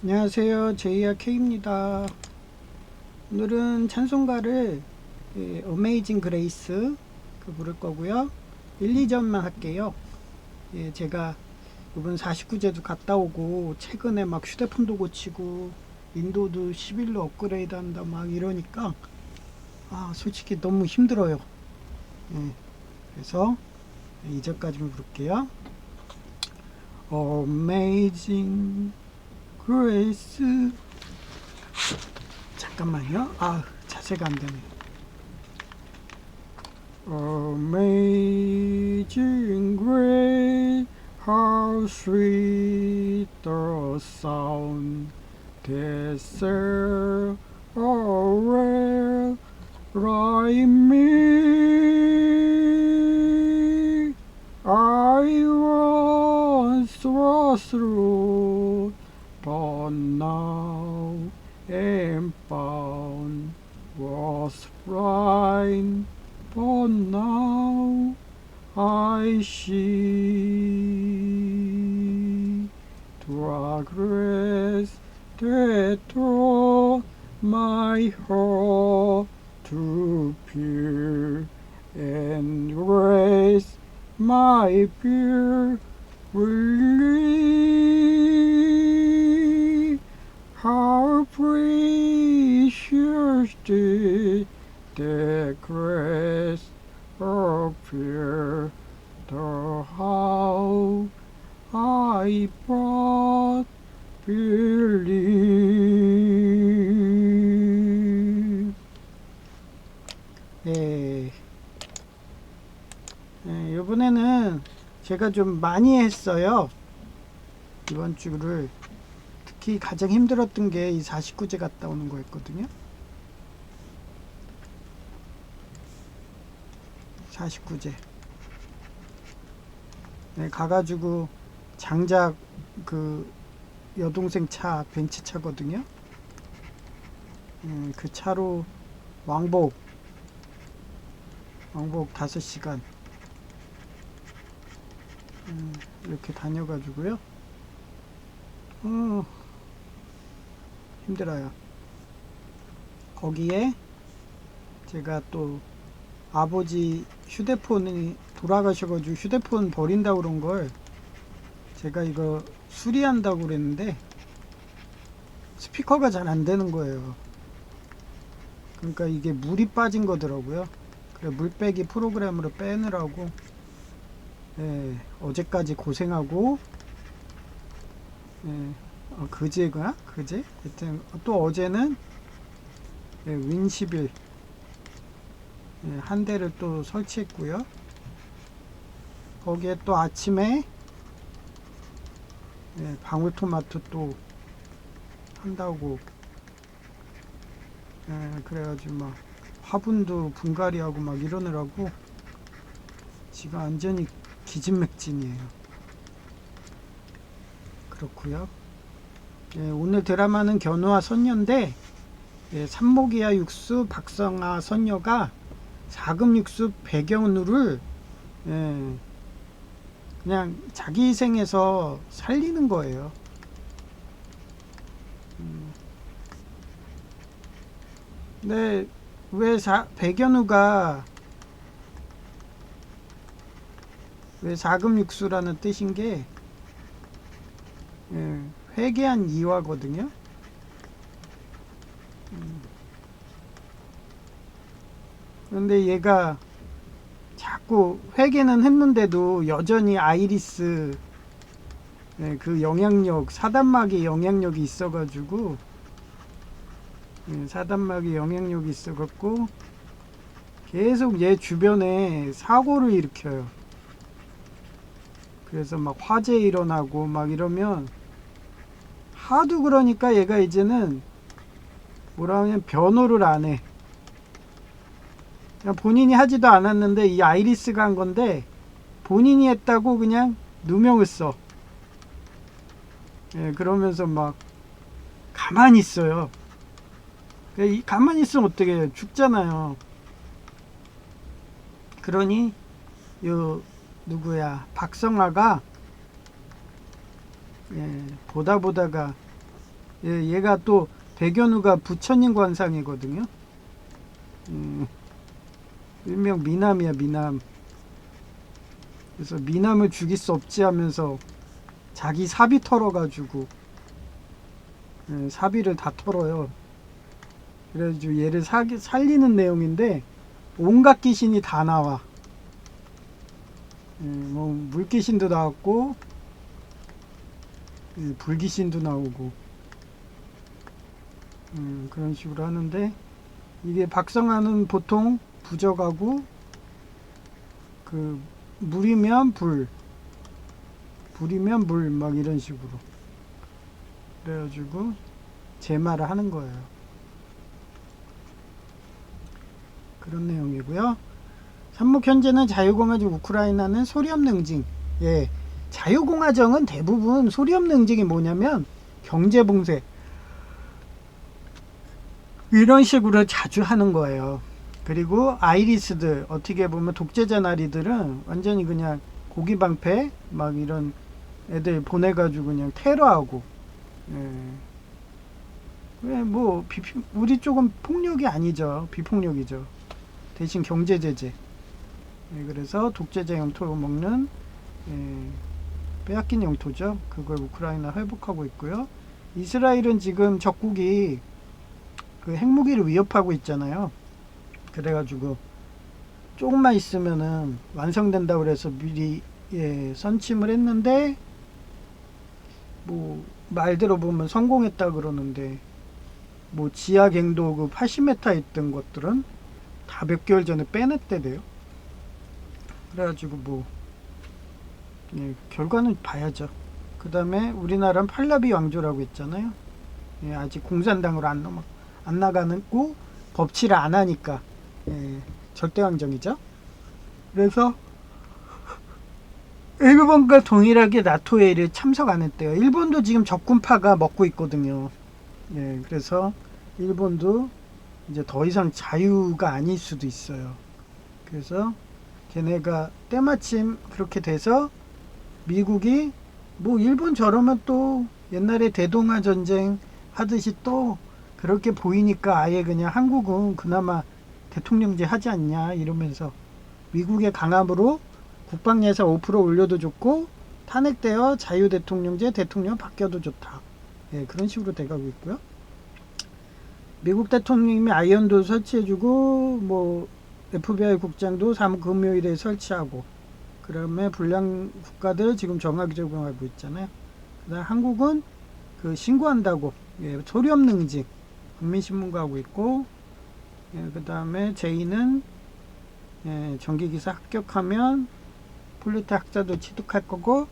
안녕하세요. 제이야 K입니다. 오늘은 찬송가를 어메이징 그레이스 부를 거고요. 1, 2절만 할게요. 제가 이번 49제도 갔다 오고 최근에 막 휴대폰도 고치고 윈도우도 11로 업그레이드 한다 막 이러니까 솔직히 너무 힘들어요. 그래서 2절까지만 부를게요. Amazing Grace. 잠깐만요. 자세가 안 되네. Amazing grace, how sweet the sound that saved a wretch like me. I once was lost, but now am found. Was blind, but now I see. The grace that taught my heart to fear, and grace my fear relieve. How precious did the grace appear, the how I but believe. 이번에는 제가 좀 많이 했어요. 이번 주를 특히 가장 힘들었던 게 이 49제 갔다 오는 거였거든요. 49제. 가가지고 장작 그 여동생 차 벤츠 차거든요. 그 차로 왕복 5시간 이렇게 다녀가지고요. 힘들어요. 거기에 제가 또 아버지 휴대폰이 돌아가셔가지고 휴대폰 버린다고 그런 걸 제가 이거 수리한다고 그랬는데 스피커가 잘 안 되는 거예요. 그러니까 이게 물이 빠진 거더라고요. 그래 물 빼기 프로그램으로 빼느라고 어제까지 고생하고 그제가 그제 하여튼 또 어제는 윈11 한 대를 또 설치했고요. 거기에 또 아침에 방울토마토 또 한다고 그래가지고 막 화분도 분갈이하고 막 이러느라고 지금 완전히 기진맥진이에요. 그렇고요. 오늘 드라마는 견우와 선녀인데 삼목이야 육수 박성아 선녀가 사금육수 배경우를 그냥 자기 희생해서 살리는 거예요. 근데 왜 배견우가 왜 사금육수라는 뜻인 게 회개한 이화거든요. 그런데 얘가 자꾸 회개는 했는데도 여전히 아이리스 그 영향력, 사단막의 영향력이 있어가지고 사단막의 영향력이 있어갖고 계속 얘 주변에 사고를 일으켜요. 그래서 막 화재 일어나고 막 이러면 하도 그러니까 얘가 이제는 뭐라 하면 변호를 안 해. 그냥 본인이 하지도 않았는데 이 아이리스가 한 건데 본인이 했다고 그냥 누명을 써. 그러면서 막 가만히 있어요. 가만히 있으면 어떻게 해요? 죽잖아요. 그러니 요 누구야 박성아가 보다가 예, 얘가 또 백연우가 부처님 관상이거든요. 일명 미남이야, 미남. 그래서 미남을 죽일 수 없지 하면서 자기 사비 털어가지고, 예, 사비를 다 털어요. 그래가지고 얘를 살리는 내용인데 온갖 귀신이 다 나와. 예, 뭐 물귀신도 나왔고, 예, 불귀신도 나오고, 그런 식으로 하는데, 이게 박성환은 보통 부적하고 그 물이면 불, 불이면 물 막 이런 식으로 그래가지고 제말을 하는 거예요. 그런 내용이고요. 삼목 현재는 자유공화국 우크라이나는 소리 없는 응징. 예, 자유공화정은 대부분 소리 없는 응징이 뭐냐면 경제 봉쇄 이런 식으로 자주 하는 거예요. 그리고 아이리스들 어떻게 보면 독재자 나리들은 완전히 그냥 고기방패 막 이런 애들 보내가지고 그냥 테러하고, 예. 뭐 우리 쪽은 폭력이 아니죠. 비폭력이죠. 대신 경제 제재. 예, 그래서 독재자 영토를 먹는, 예, 빼앗긴 영토죠. 그걸 우크라이나 회복하고 있고요. 이스라엘은 지금 적국이 그 핵무기를 위협하고 있잖아요. 그래가지고 조금만 있으면은 완성된다고 그래서 미리, 예, 선침을 했는데 뭐 말 들어보면 성공했다 그러는데 뭐 지하 갱도 그 80m 있던 것들은 다 몇 개월 전에 빼냈대요. 그래가지고 뭐, 예, 결과는 봐야죠. 그 다음에 우리나라는 팔라비 왕조라고 했잖아요. 예, 아직 공산당으로 안 나가고 법치를 안 하니까, 예, 절대왕정이죠. 그래서 일본과 동일하게 나토에 참석 안 했대요. 일본도 지금 적군파가 먹고 있거든요. 예, 그래서 일본도 이제 더 이상 자유가 아닐 수도 있어요. 그래서 걔네가 때마침 그렇게 돼서 미국이 뭐 일본 저러면 또 옛날에 대동아 전쟁 하듯이 또 그렇게 보이니까 아예 그냥 한국은 그나마 대통령제 하지 않냐 이러면서 미국의 강압으로 국방예산 5% 올려도 좋고 탄핵되어 자유대통령제 대통령 바뀌어도 좋다. 예, 그런 식으로 돼가고 있고요. 미국 대통령님이 아이언도 설치해주고 뭐 FBI 국장도 금요일에 설치하고 그다음에 불량 국가들 지금 정확히 적용하고 있잖아요. 그다음 한국은 그 신고한다고, 예, 소리 없는 응징 국민신문고 하고 있고, 예, 그다음에 제2는, 예, 전기기사 합격하면 폴리텍 학자도 취득할 거고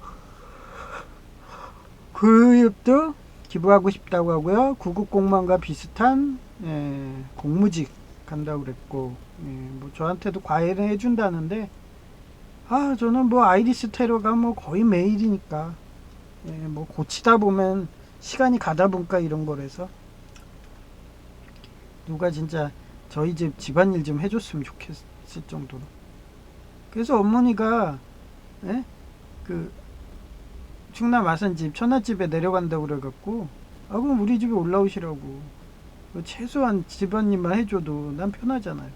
교육도 기부하고 싶다고 하고요. 구급 공무원과 비슷한, 예, 공무직 간다고 그랬고, 예, 뭐 저한테도 과외를 해준다는데 저는 뭐 아이리스 테러가 뭐 거의 매일이니까, 예, 뭐 고치다 보면 시간이 가다 보니까 이런 거라서 누가 진짜 저희 집 집안일 좀 해줬으면 좋겠을 정도로. 그래서 어머니가, 예? 그 충남 아산집 천하집에 내려간다고 그래갖고 그럼 우리 집에 올라오시라고, 최소한 집안일만 해줘도 난 편하잖아요.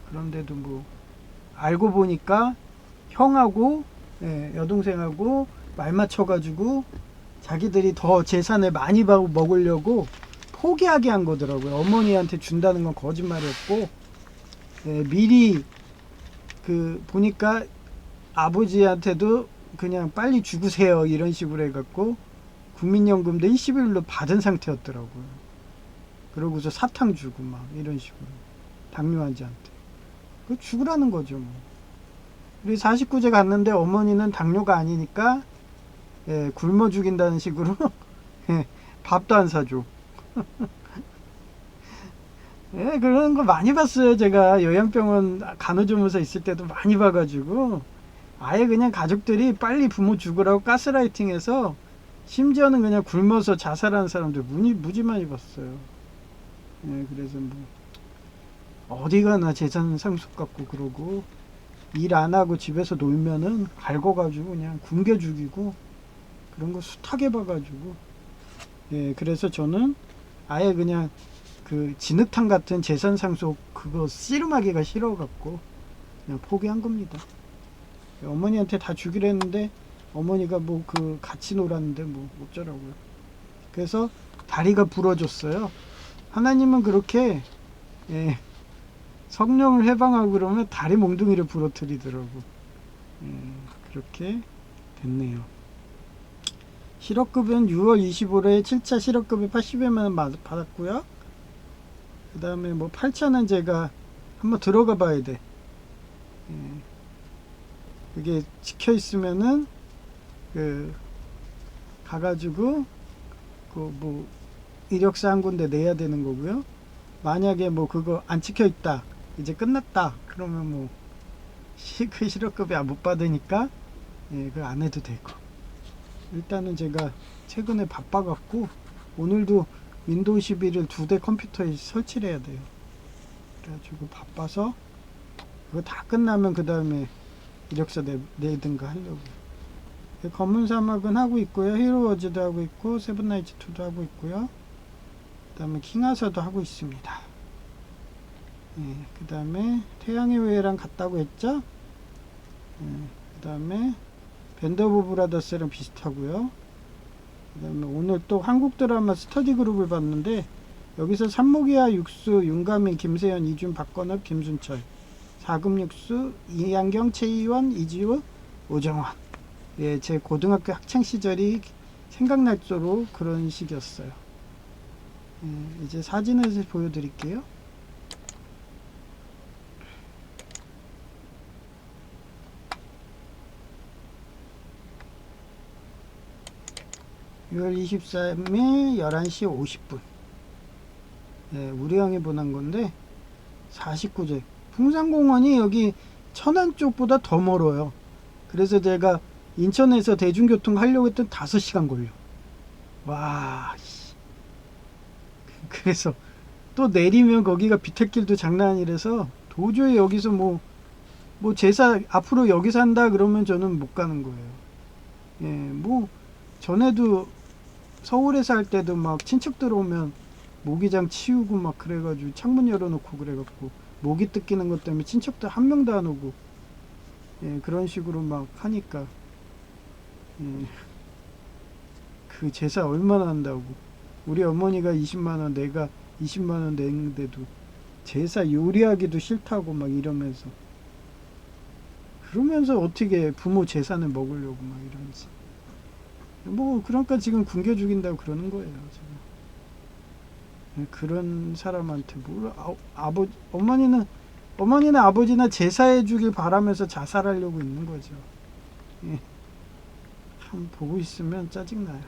그런데도 뭐 알고 보니까 형하고, 예, 여동생하고 말 맞춰가지고 자기들이 더 재산을 많이 먹으려고 포기하게 한 거더라고요. 어머니한테 준다는 건 거짓말이었고, 예, 미리 보니까 아버지한테도 그냥 빨리 죽으세요 이런 식으로 해갖고 국민연금도 일시불로 받은 상태였더라고요. 그러고서 사탕 주고 막 이런 식으로 당뇨 환자한테 그 죽으라는 거죠. 뭐. 우리 49제 갔는데 어머니는 당뇨가 아니니까, 예, 굶어 죽인다는 식으로 예, 밥도 안 사줘. 예, 그런 거 많이 봤어요. 제가 요양병원 간호조무사 있을 때도 많이 봐가지고 아예 그냥 가족들이 빨리 부모 죽으라고 가스라이팅해서 심지어는 그냥 굶어서 자살하는 사람들 무지 많이 봤어요. 예, 그래서 뭐 어디 가나 재산 상속 갖고 그러고 일 안 하고 집에서 놀면은 갈궈가지고 그냥 굶겨 죽이고 그런 거 숱하게 봐가지고, 예, 그래서 저는 아예 그냥 그 진흙탕 같은 재산 상속 그거 씨름하기가 싫어갖고 그냥 포기한 겁니다. 어머니한테 다 주기로 했는데 어머니가 뭐 그 같이 놀았는데 뭐 어쩌라고요. 그래서 다리가 부러졌어요. 하나님은 그렇게 예, 성령을 해방하고 그러면 다리 몽둥이를 부러뜨리더라고. 예, 그렇게 됐네요. 실업급은 6월 25일에 7차 실업급에 80여만 원 받았고요. 그 다음에 뭐 8차는 제가 한번 들어가 봐야 돼. 예, 그게 찍혀 있으면은 그 가가지고 그 뭐 이력서 한 군데 내야 되는 거고요. 만약에 뭐 그거 안 찍혀 있다, 이제 끝났다, 그러면 뭐 그 실업급이 못 받으니까 예, 그거 안 해도 되고. 일단은 제가 최근에 바빠갖고 오늘도 윈도우 11을 2대 컴퓨터에 설치를 해야 돼요. 그래가지고 바빠서 그거 다 끝나면 그 다음에 이력서 내든가 하려고. 검은 사막은 하고 있고요. 히로워즈도 하고 있고 세븐나이츠 2도 하고 있고요. 그 다음에 킹하서도 하고 있습니다. 예, 그 다음에 태양의 후예랑 같다고 했죠. 예, 그 다음에 밴드 오브 브라더스랑 비슷하고요. 그 다음에 오늘 또 한국 드라마 스터디 그룹을 봤는데 여기서 삼목이와 육수, 윤가민, 김세현, 이준, 박건업, 김순철, 4금 육수, 이한경, 최희원, 이지우, 오정환. 예, 제 고등학교 학창 시절이 생각날 정도로 그런 식이었어요. 예, 이제 사진을 보여드릴게요. (6월 23일) 11시 50분. 예, 우리 형이 보낸 건데 49제. 풍산공원이 여기 천안 쪽보다 더 멀어요. 그래서 제가 인천에서 대중교통 하려고 했더니 5시간 걸려. 와, 씨. 그래서 또 내리면 거기가 비탈길도 장난 아니라서 도저히 여기서 뭐 제사 앞으로 여기서 한다 그러면 저는 못 가는 거예요. 예, 뭐 전에도 서울에서 할 때도 막 친척 들어오면 모기장 치우고 막 그래가지고 창문 열어놓고 그래갖고 모기 뜯기는 것 때문에 친척들 한 명도 안 오고, 예, 그런 식으로 막 하니까, 예, 그 제사 얼마나 한다고. 우리 어머니가 20만원, 내가 20만원 내는데도 제사 요리하기도 싫다고 막 이러면서, 그러면서 어떻게 부모 재산을 먹으려고 막 이러면서. 뭐 그러니까 지금 굶겨 죽인다고 그러는 거예요 지금. 예, 그런 사람한테 뭘 어머니는 아버지나 제사해 주길 바라면서 자살하려고 있는 거죠. 예, 참 보고 있으면 짜증나요.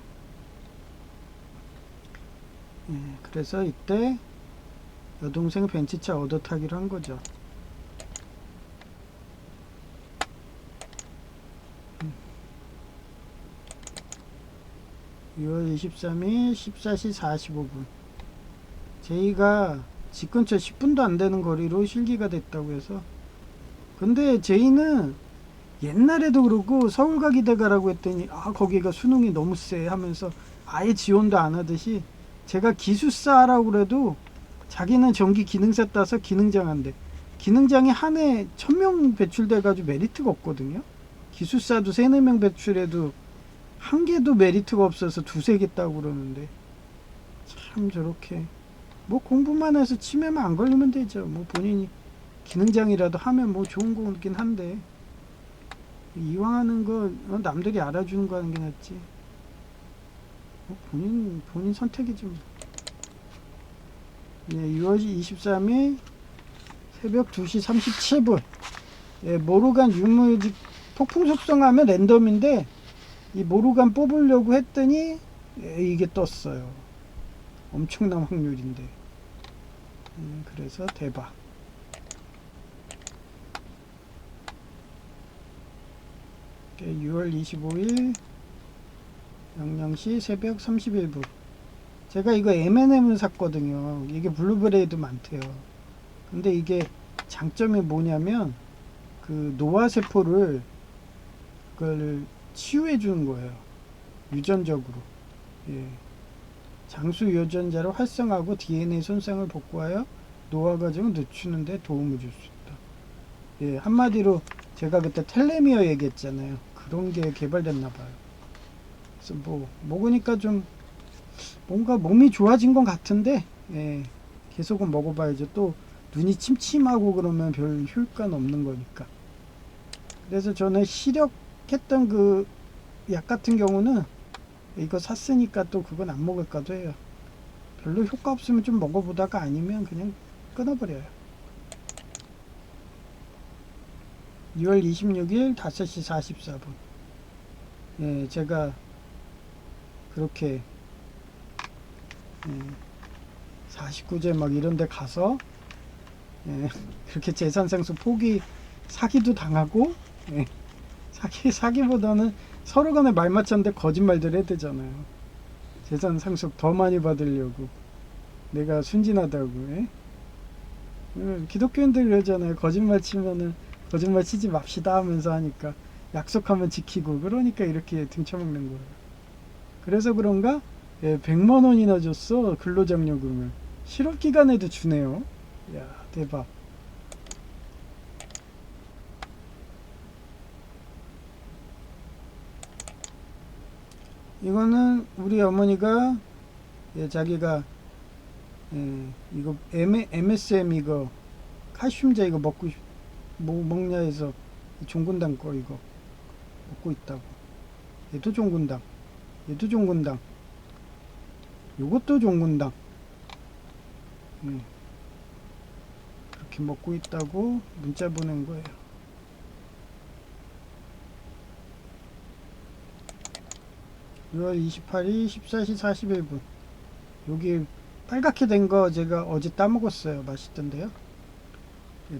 예, 그래서 이때 여동생 벤치차 얻어 타기로 한 거죠. 6월 23일 14시 45분. 제이가 집 근처 10분도 안 되는 거리로 실기가 됐다고 해서. 근데 제이는 옛날에도 그러고 서울 가기다 가라고 했더니 거기가 수능이 너무 세 하면서 아예 지원도 안 하듯이, 제가 기숙사 하라고 그래도 자기는 전기 기능사 따서 기능장 한대. 기능장이 한 해 1000명 배출돼 가지고 메리트가 없거든요. 기숙사도 3, 4명 배출해도 한 개도 메리트가 없어서 2, 3개 따고 그러는데, 참 저렇게 뭐 공부만 해서 치매만 안 걸리면 되죠. 뭐 본인이 기능장이라도 하면 뭐 좋은 거긴 한데, 이왕 하는 거 남들이 알아주는 거 하는 게 낫지. 뭐 본인 선택이지 뭐. 예, 6월 23일 새벽 2시 37분. 예, 모르간 유무직 폭풍 속성하면 랜덤인데 이 모르간 뽑으려고 했더니 이게 떴어요. 엄청난 확률인데. 그래서 대박. 6월 25일 00시 새벽 31분. 제가 이거 M&M을 샀거든요. 이게 블루베리도 많대요. 근데 이게 장점이 뭐냐면 그 노화세포를 그걸 치유해 주는 거예요. 유전적으로. 예. 장수 유전자를 활성화하고 DNA 손상을 복구하여 노화 과정을 늦추는 데 도움을 줄 수 있다. 예, 한마디로 제가 그때 텔레미어 얘기했잖아요. 그런 게 개발됐나 봐요. 그래서 뭐 먹으니까 좀 뭔가 몸이 좋아진 것 같은데, 예, 계속은 먹어봐야죠. 또 눈이 침침하고 그러면 별 효과는 없는 거니까. 그래서 저는 시력했던 그 약 같은 경우는 이거 샀으니까 또 그건 안 먹을까도 해요. 별로 효과 없으면 좀 먹어보다가 아니면 그냥 끊어버려요. 2월 26일 5시 44분. 예, 제가 그렇게 49제 막 이런 데 가서 그렇게 재산상수 포기 사기도 당하고, 예, 사기보다는 서로 간에 말 맞췄는데 거짓말들 해야 되잖아요. 재산 상속 더 많이 받으려고 내가 순진하다고. 예? 기독교인들 그러잖아요. 거짓말 치면은 거짓말 치지 맙시다 하면서 하니까 약속하면 지키고, 그러니까 이렇게 등쳐먹는 거예요. 그래서 그런가 100만 원이나 줬어, 근로장려금을. 실업기간에도 주네요. 야, 대박. 이거는 우리 어머니가 자기가 이거 MSM 이거 칼슘제 이거 먹냐 해서 종근당 거 이거 먹고 있다고. 얘도 종근당, 얘도 종근당, 요것도 종근당. 그렇게 먹고 있다고 문자 보낸 거예요. 6월 28일 14시 41분. 여기 빨갛게 된 거 제가 어제 따먹었어요. 맛있던데요.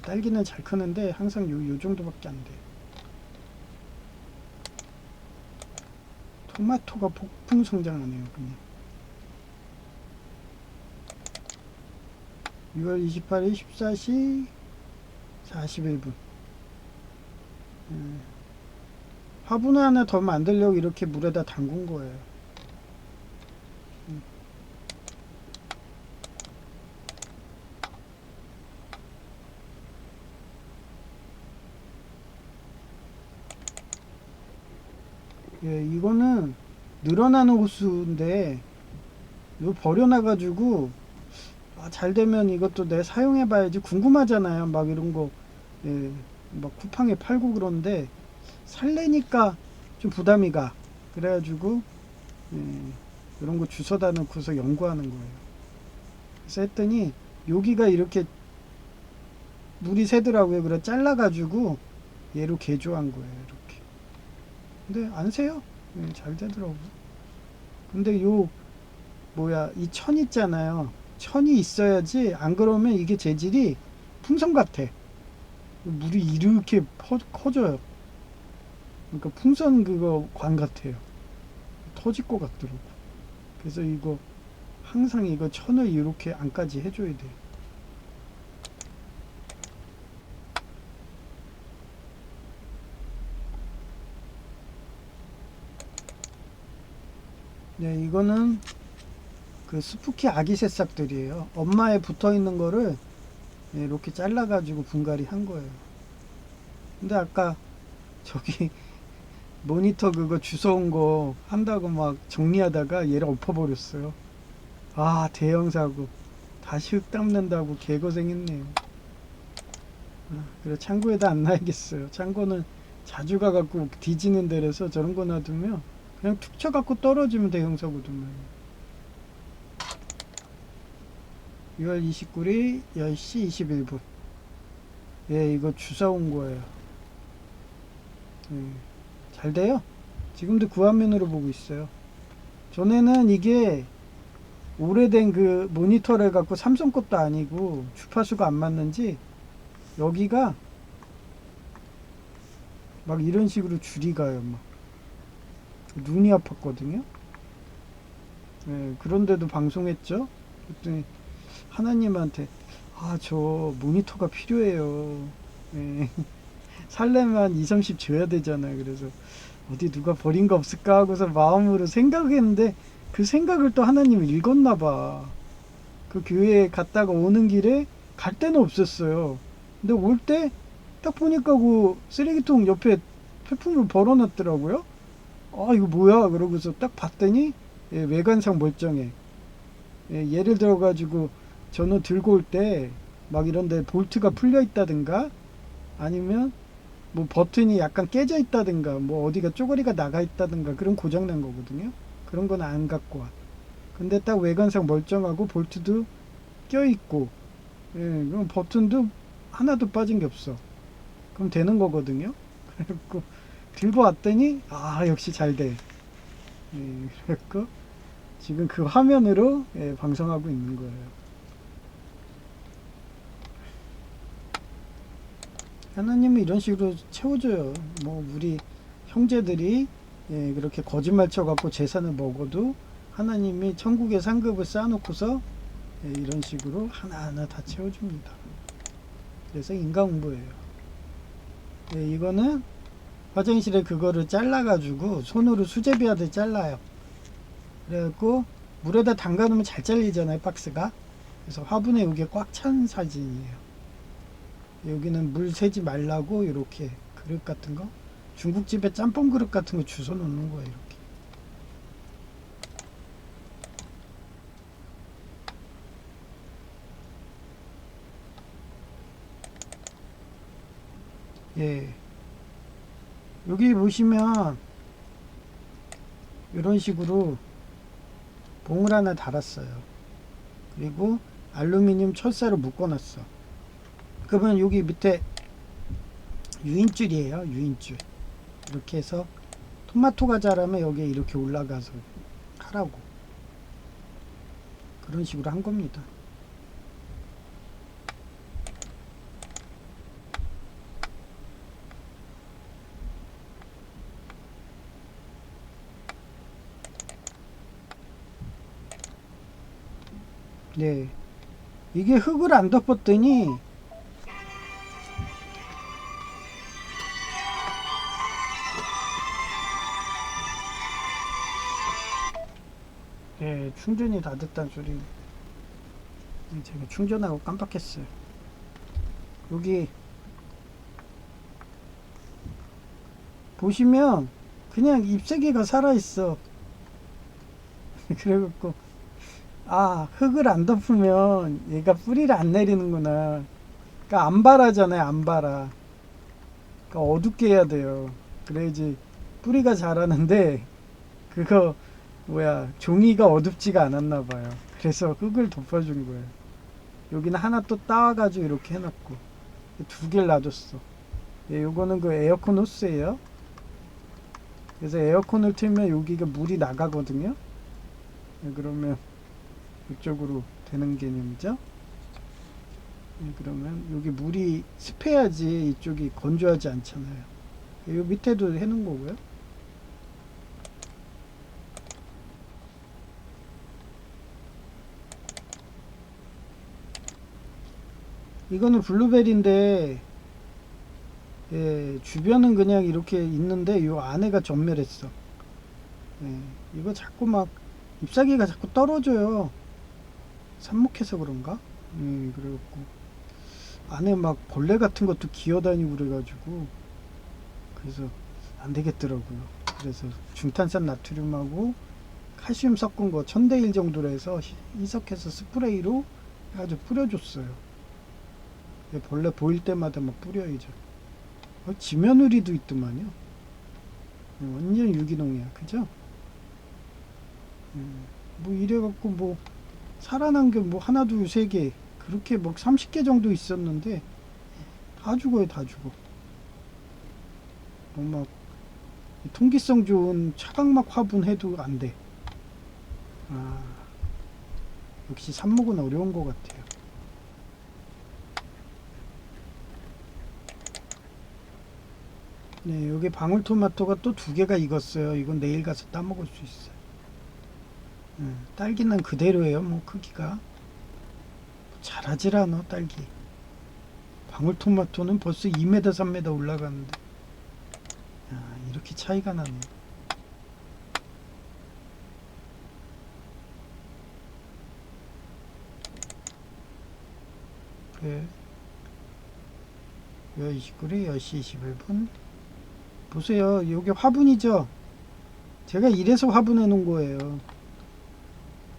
딸기는 잘 크는데 항상 요 정도밖에 안 돼요. 토마토가 폭풍 성장하네요. 그냥 6월 28일 14시 41분. 화분을 하나 더 만들려고 이렇게 물에다 담근 거예요. 예, 이거는 늘어나는 호수인데 이거 버려놔가지고 잘 되면 이것도 내 사용해봐야지 궁금하잖아요. 막 이런 거 막 쿠팡에 팔고 그런데 살래니까 좀 부담이 가. 그래가지고 이런 거 주워다 놓고서 연구하는 거예요. 그래서 했더니 여기가 이렇게 물이 새더라고요. 그래 잘라가지고 얘로 개조한 거예요. 이렇게. 근데 안 새요. 잘 되더라고. 근데 이 천 있잖아요. 천이 있어야지, 안 그러면 이게 재질이 풍선 같아. 물이 이렇게 커져요. 그러니까 풍선 그거 관 같아요. 터질 것 같더라고. 그래서 이거 항상 이거 천을 이렇게 안까지 해줘야 돼. 네, 이거는 그 스푸키 아기 새싹들이에요. 엄마에 붙어 있는 거를 이렇게 잘라가지고 분갈이 한 거예요. 근데 아까 저기 모니터 그거 주워온 거 한다고 막 정리하다가 얘를 엎어버렸어요. 아, 대형 사고. 다시 흙 닦는다고 개고생했네요. 그래, 창고에다 안 놔야겠어요. 창고는 자주 가갖고 뒤지는 데라서 저런 거 놔두면 그냥 툭 쳐갖고 떨어지면 대형 사고도면. 6월 29일 10시 21분. 예, 이거 주워온 거예요. 잘 돼요. 지금도 그 화면으로 보고 있어요. 전에는 이게 오래된 그 모니터를 갖고 삼성 것도 아니고 주파수가 안 맞는지 여기가 막 이런 식으로 줄이 가요. 막 눈이 아팠거든요. 그런데도 방송했죠. 그랬더니 하나님한테 저 모니터가 필요해요. 살려면 2, 30 줘야 되잖아요. 그래서 어디 누가 버린 거 없을까 하고서 마음으로 생각했는데 그 생각을 또 하나님이 읽었나 봐. 그 교회에 갔다가 오는 길에 갈 데는 없었어요. 근데 올 때 딱 보니까 그 쓰레기통 옆에 폐품을 벌어놨더라고요. 아, 이거 뭐야? 그러고서 딱 봤더니 예, 외관상 멀쩡해. 예, 예를 들어가지고 저는 들고 올 때 막 이런데 볼트가 풀려 있다든가 아니면 뭐 버튼이 약간 깨져 있다든가 뭐 어디가 쪼가리가 나가 있다든가 그런 고장 난 거거든요. 그런 건 안 갖고 와. 근데 딱 외관상 멀쩡하고 볼트도 껴 있고 예, 그럼 버튼도 하나도 빠진 게 없어. 그럼 되는 거거든요. 그래갖고 들고 왔더니 아 역시 잘 돼. 예, 그래갖고 지금 그 화면으로 예, 방송하고 있는 거예요. 하나님은 이런 식으로 채워줘요. 뭐 우리 형제들이 예, 그렇게 거짓말 쳐갖고 재산을 먹어도 하나님이 천국의 상급을 쌓아놓고서 예, 이런 식으로 하나하나 다 채워줍니다. 그래서 인과응보예요. 예, 이거는 화장실에 그거를 잘라가지고 손으로 수제비하듯 잘라요. 그래갖고 물에다 담가놓으면 잘 잘리잖아요, 박스가. 그래서 화분에 이게 꽉 찬 사진이에요. 여기는 물 새지 말라고 이렇게 그릇 같은 거 중국집에 짬뽕 그릇 같은 거 주워 놓는 거예요. 이렇게 예, 여기 보시면 이런 식으로 봉을 하나 달았어요. 그리고 알루미늄 철사로 묶어놨어. 그러면 여기 밑에 유인줄이에요. 유인줄. 이렇게 해서 토마토가 자라면 여기에 이렇게 올라가서 하라고. 그런 식으로 한 겁니다. 네. 이게 흙을 안 덮었더니 예, 충전이 다 됐다는 소리. 제가 충전하고 깜빡했어요. 여기 보시면 그냥 잎사귀가 살아있어. 그래갖고 아 흙을 안 덮으면 얘가 뿌리를 안 내리는구나. 그러니까 안 바라잖아요. 안 바라. 그러니까 어둡게 해야 돼요. 그래야지 뿌리가 자라는데 그거 뭐야 종이가 어둡지가 않았나 봐요. 그래서 흙을 덮어준 거예요. 여기는 하나 또 따와가지고 이렇게 해놨고 두 개를 놔뒀어. 예, 요거는 그 에어컨 호스예요. 그래서 에어컨을 틀면 여기가 물이 나가거든요. 예, 그러면 이쪽으로 되는 개념이죠. 예, 그러면 여기 물이 습해야지 이쪽이 건조하지 않잖아요. 예, 요 밑에도 해놓은 거고요. 이거는 블루베리인데 예, 주변은 그냥 이렇게 있는데 요 안에가 전멸했어. 예, 이거 자꾸 막 잎사귀가 자꾸 떨어져요. 삽목해서 그런가? 그래갖고 안에 막 벌레 같은 것도 기어다니고 그래가지고 그래서 안 되겠더라고요. 그래서 중탄산 나트륨하고 칼슘 섞은 거 1000대 1 정도로 해서 희석해서 스프레이로 해가지고 뿌려줬어요. 벌레 보일 때마다 막 뿌려야죠. 지면우리도 있더만요. 완전 유기농이야, 그죠? 뭐 이래갖고 뭐 살아난 게 뭐 하나 둘 세 개 그렇게 막 30개 정도 있었는데 다 죽어요, 다 죽어. 막 통기성 좋은 차광막 화분 해도 안 돼. 아, 역시 삽목은 어려운 것 같아요. 네, 여기 방울토마토가 또 두 개가 익었어요. 이건 내일 가서 따먹을 수 있어요. 딸기는 그대로예요. 뭐 크기가 잘하질 않아 딸기. 방울토마토는 벌써 2m 3m 올라가는데 야, 이렇게 차이가 나네. 그 29일 10시 21분 보세요. 이게 화분이죠. 제가 이래서 화분해 놓은 거예요.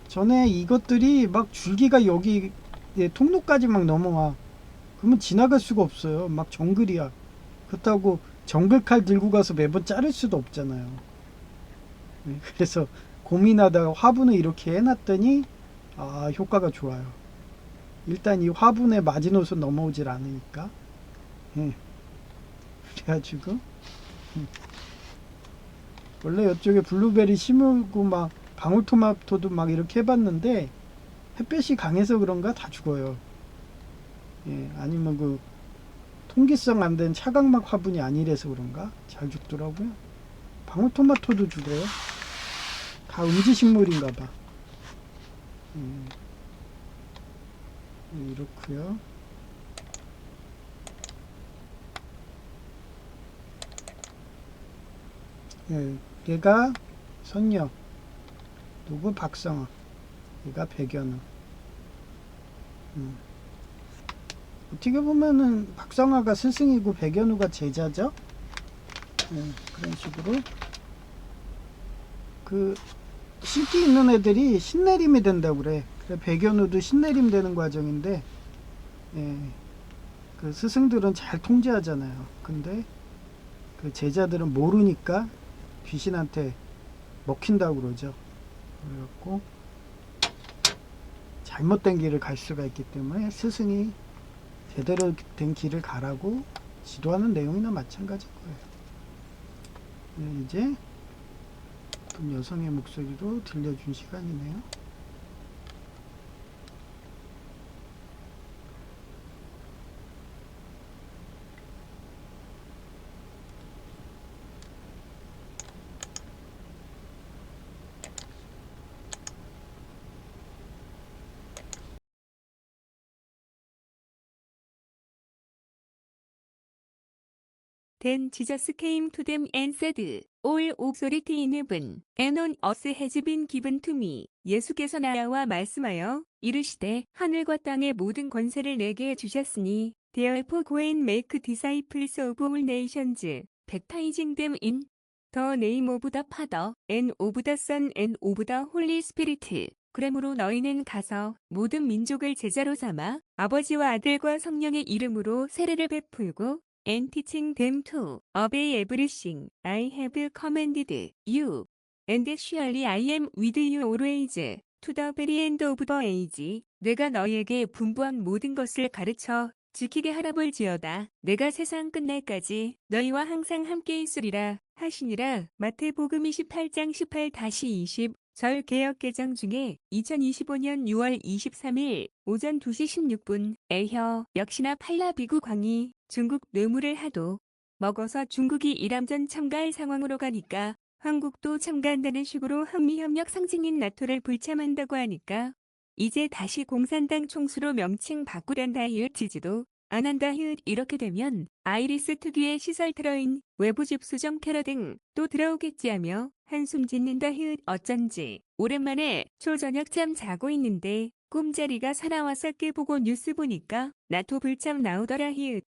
전에 이것들이 막 줄기가 여기 통로까지 막 넘어와. 그러면 지나갈 수가 없어요. 막 정글이야. 그렇다고 정글칼 들고 가서 매번 자를 수도 없잖아요. 네, 그래서 고민하다가 화분을 이렇게 해놨더니 효과가 좋아요. 일단 이 화분에 마지노선 넘어오질 않으니까. 예, 그래가지고 원래 이쪽에 블루베리 심고 막 방울토마토도 막 이렇게 해봤는데 햇볕이 강해서 그런가 다 죽어요. 예, 아니면 그 통기성 안 된 차각막 화분이 아니라서 그런가 잘 죽더라고요. 방울토마토도 죽어요. 다 음지식물인가 봐. 이렇고요. 예, 얘가 선녀, 누구 박성아, 얘가 백연우. 어떻게 보면은 박성아가 스승이고 백연우가 제자죠. 예, 그런 식으로 그 신기 있는 애들이 신내림이 된다고 그래. 그래 백연우도 신내림 되는 과정인데, 예, 그 스승들은 잘 통제하잖아요. 근데 그 제자들은 모르니까 귀신한테 먹힌다고 그러죠. 그래갖고 잘못된 길을 갈 수가 있기 때문에 스승이 제대로 된 길을 가라고 지도하는 내용이나 마찬가지일 거예요. 네, 이제 어떤 여성의 목소리로 들려준 시간이네요. Then Jesus came to them and said, All authority in heaven and on earth has been given to me. 예수께서 나와 말씀하여 이르시되 하늘과 땅의 모든 권세를 내게 주셨으니 Therefore go and make disciples of all nations, baptizing them in the name of the Father and of the Son and of the Holy Spirit. 그러므로 너희는 가서 모든 민족을 제자로 삼아 아버지와 아들과 성령의 이름으로 세례를 베풀고 and teaching them to obey everything I have commanded you. And surely I am with you always to the very end of the age. 내가 너희에게 분부한 모든 것을 가르쳐 지키게 하라 볼지어다. 내가 세상 끝날까지 너희와 항상 함께 있으리라 하시니라. 마태복음 28장 18-20 절 개역 개정 중에 2025년 6월 23일 오전 2시 16분 에혀 역시나 팔라비구 광이 중국 뇌물을 하도 먹어서 중국이 이람전 참가할 상황으로 가니까 한국도 참가한다는 식으로 한미협력 상징인 나토를 불참한다고 하니까 이제 다시 공산당 총수로 명칭 바꾸란다 히읗 지지도 안 한다 히읗 이렇게 되면 아이리스 특유의 시설 트러인 외부 집수정 캐러 등 또 들어오겠지 하며 한숨 짓는다 히읗 어쩐지 오랜만에 초저녁 잠 자고 있는데 꿈자리가 사나워서 깨보고 뉴스 보니까 나토 불참 나오더라 히읗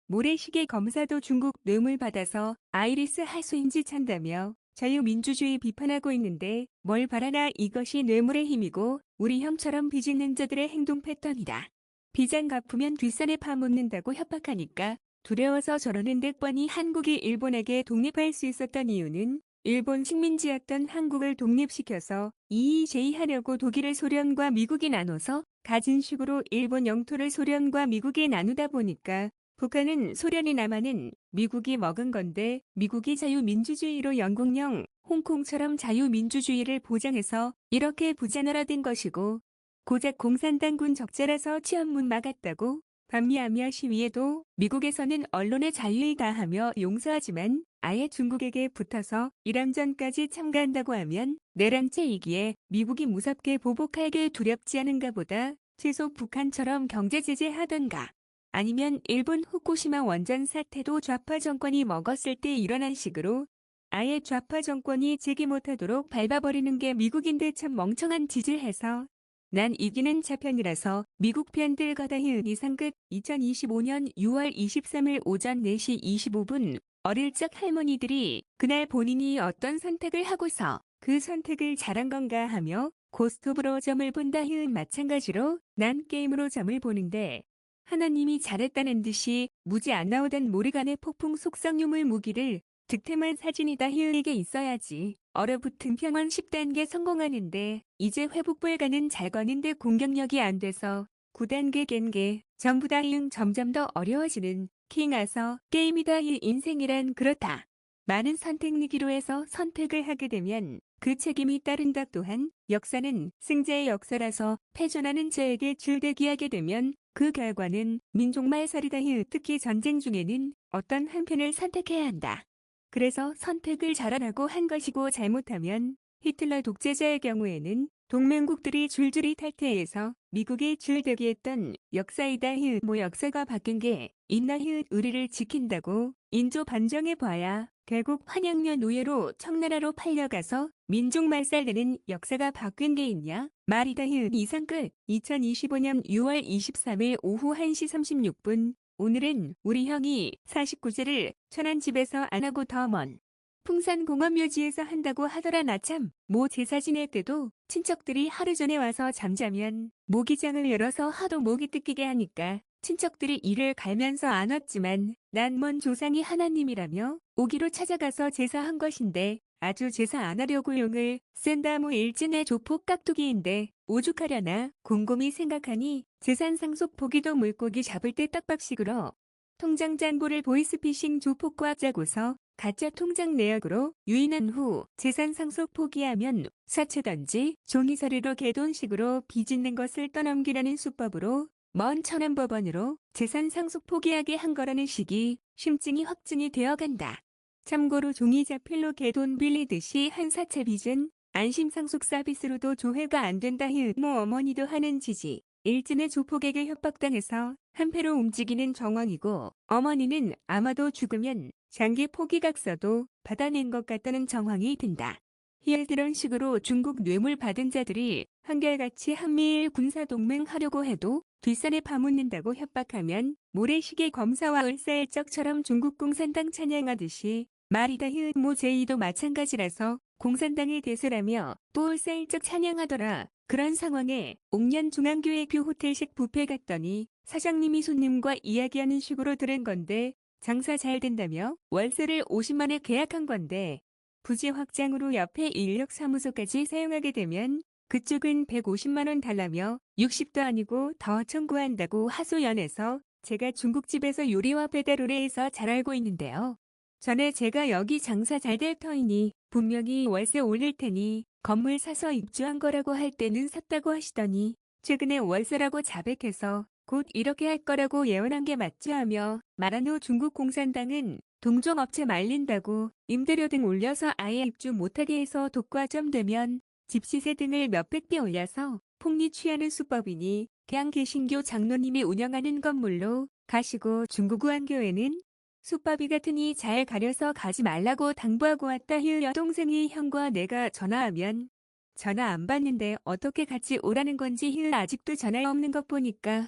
모래시계 검사도 중국 뇌물 받아서 아이리스 하수인지 찬다며 자유민주주의 비판하고 있는데 뭘 바라나 이것이 뇌물의 힘이고 우리 형처럼 빚있는 자들의 행동 패턴이다. 비장 갚으면 뒷산에 파묻는다고 협박하니까 두려워서 저러는데 뻔히 한국이 일본에게 독립할 수 있었던 이유는 일본 식민지였던 한국을 독립시켜서 EEJ 하려고 독일을 소련과 미국이 나눠서 가진 식으로 일본 영토를 소련과 미국이 나누다 보니까 북한은 소련이 남한은 미국이 먹은 건데 미국이 자유민주주의로 영국령 홍콩처럼 자유민주주의를 보장해서 이렇게 부자나라 된 것이고 고작 공산당군 적자라서 취업문 막았다고 반미아미아 시위에도 미국에서는 언론의 자유에 가하며 용서하지만 아예 중국에게 붙어서 이람전까지 참가한다고 하면 내란죄이기에 미국이 무섭게 보복하게 두렵지 않은가 보다 최소 북한처럼 경제 제재하던가 아니면 일본 후쿠시마 원전 사태도 좌파 정권이 먹었을 때 일어난 식으로 아예 좌파 정권이 제기 못하도록 밟아버리는 게 미국인들 참 멍청한 짓을 해서 난 이기는 차편이라서 미국 편들 가다 히읗 이상 끝. 2025년 6월 23일 오전 4시 25분 어릴 적 할머니들이 그날 본인이 어떤 선택을 하고서 그 선택을 잘한 건가 하며 고스톱으로 점을 본다 히읗 마찬가지로 난 게임으로 점을 보는데 하나님이 잘했다는 듯이 무지 안 나오던 모리간의 폭풍 속성 유물 무기를 득템한 사진이다 히읗에게 있어야지. 얼어붙은 평원 10단계 성공하는데 이제 회복 불가는 잘 거는데 공격력이 안 돼서 9단계 깬게 전부 다 점점 더 어려워지는 킹아서 게임이다. 이 인생이란 그렇다. 많은 선택 니기로 해서 선택을 하게 되면 그 책임이 따른다. 또한 역사는 승자의 역사라서 패전하는 자에게 줄대기하게 되면 그 결과는 민족 말살이다. 특히 전쟁 중에는 어떤 한편을 선택해야 한다. 그래서 선택을 잘하라고 한 것이고 잘못하면 히틀러 독재자의 경우에는 동맹국들이 줄줄이 탈퇴해서 미국이 줄대기했던 역사이다. 뭐 역사가 바뀐 게 있나. 의리를 지킨다고 인조 반정해 봐야 결국 환양녀 노예로 청나라로 팔려가서 민족 말살되는 역사가 바뀐 게 있냐 말이다. 이상 끝. 2025년 6월 23일 오후 1시 36분 오늘은 우리 형이 49제를 천안 집에서 안 하고 더 먼 풍산공원묘지에서 한다고 하더라. 나 참 모 제사 지낼 때도 친척들이 하루 전에 와서 잠자면 모기장을 열어서 하도 목이 뜯기게 하니까 친척들이 이를 갈면서 안 왔지만 난 먼 조상이 하나님이라며 오기로 찾아가서 제사한 것인데 아주 제사 안 하려고 용을 쓴다. 뭐 일진의 조폭 깍두기인데 오죽하려나 곰곰이 생각하니 재산 상속 포기도 물고기 잡을 때 떡밥식으로 통장 잔고를 보이스피싱 조폭과 짜고서 가짜 통장 내역으로 유인한 후 재산 상속 포기하면 사채던지 종이서류로 개돈식으로 빚있는 것을 떠넘기라는 수법으로 먼 천안법원으로 재산 상속 포기하게 한 거라는 식이 심증이 확증이 되어간다. 참고로 종이자필로 개돈 빌리듯이 한 사채 빚은 안심상속 서비스로도 조회가 안 된다. 뭐 어머니도 하는 지지. 일진의 조폭에게 협박당해서 한패로 움직이는 정황이고 어머니는 아마도 죽으면 장기 포기각서도 받아낸 것 같다는 정황이 든다. 이런 식으로 중국 뇌물 받은 자들이 한결같이 한미일 군사동맹 하려고 해도 뒷산에 파묻는다고 협박하면 모래시계 검사와 을사일적처럼 중국 공산당 찬양하듯이 말이다. 모 제2도 마찬가지라서 공산당의 대세라며 또 을사일적 찬양하더라. 그런 상황에 옥년 중앙교회교 호텔식 뷔페 갔더니 사장님이 손님과 이야기하는 식으로 들은 건데 장사 잘 된다며 월세를 50만에 계약한 건데 부지 확장으로 옆에 인력사무소까지 사용하게 되면 그쪽은 150만 원 달라며 60도 아니고 더 청구한다고 하소연해서 제가 중국집에서 요리와 배달 오래 해서 잘 알고 있는데요. 전에 제가 여기 장사 잘 될 터이니 분명히 월세 올릴 테니 건물 사서 입주한 거라고 할 때는 샀다고 하시더니 최근에 월세라고 자백해서 곧 이렇게 할 거라고 예언한 게 맞지 하며 말한 후 중국 공산당은 동종업체 말린다고 임대료 등 올려서 아예 입주 못하게 해서 독과점 되면 집시세 등을 몇백 배 올려서 폭리 취하는 수법이니 그냥 개신교 장로님이 운영하는 건물로 가시고 중국 우한교회는 숙박비 같으니 잘 가려서 가지 말라고 당부하고 왔다. 여동생이 형과 내가 전화하면 전화 안 받는데 어떻게 같이 오라는 건지 아직도 전화 없는 것 보니까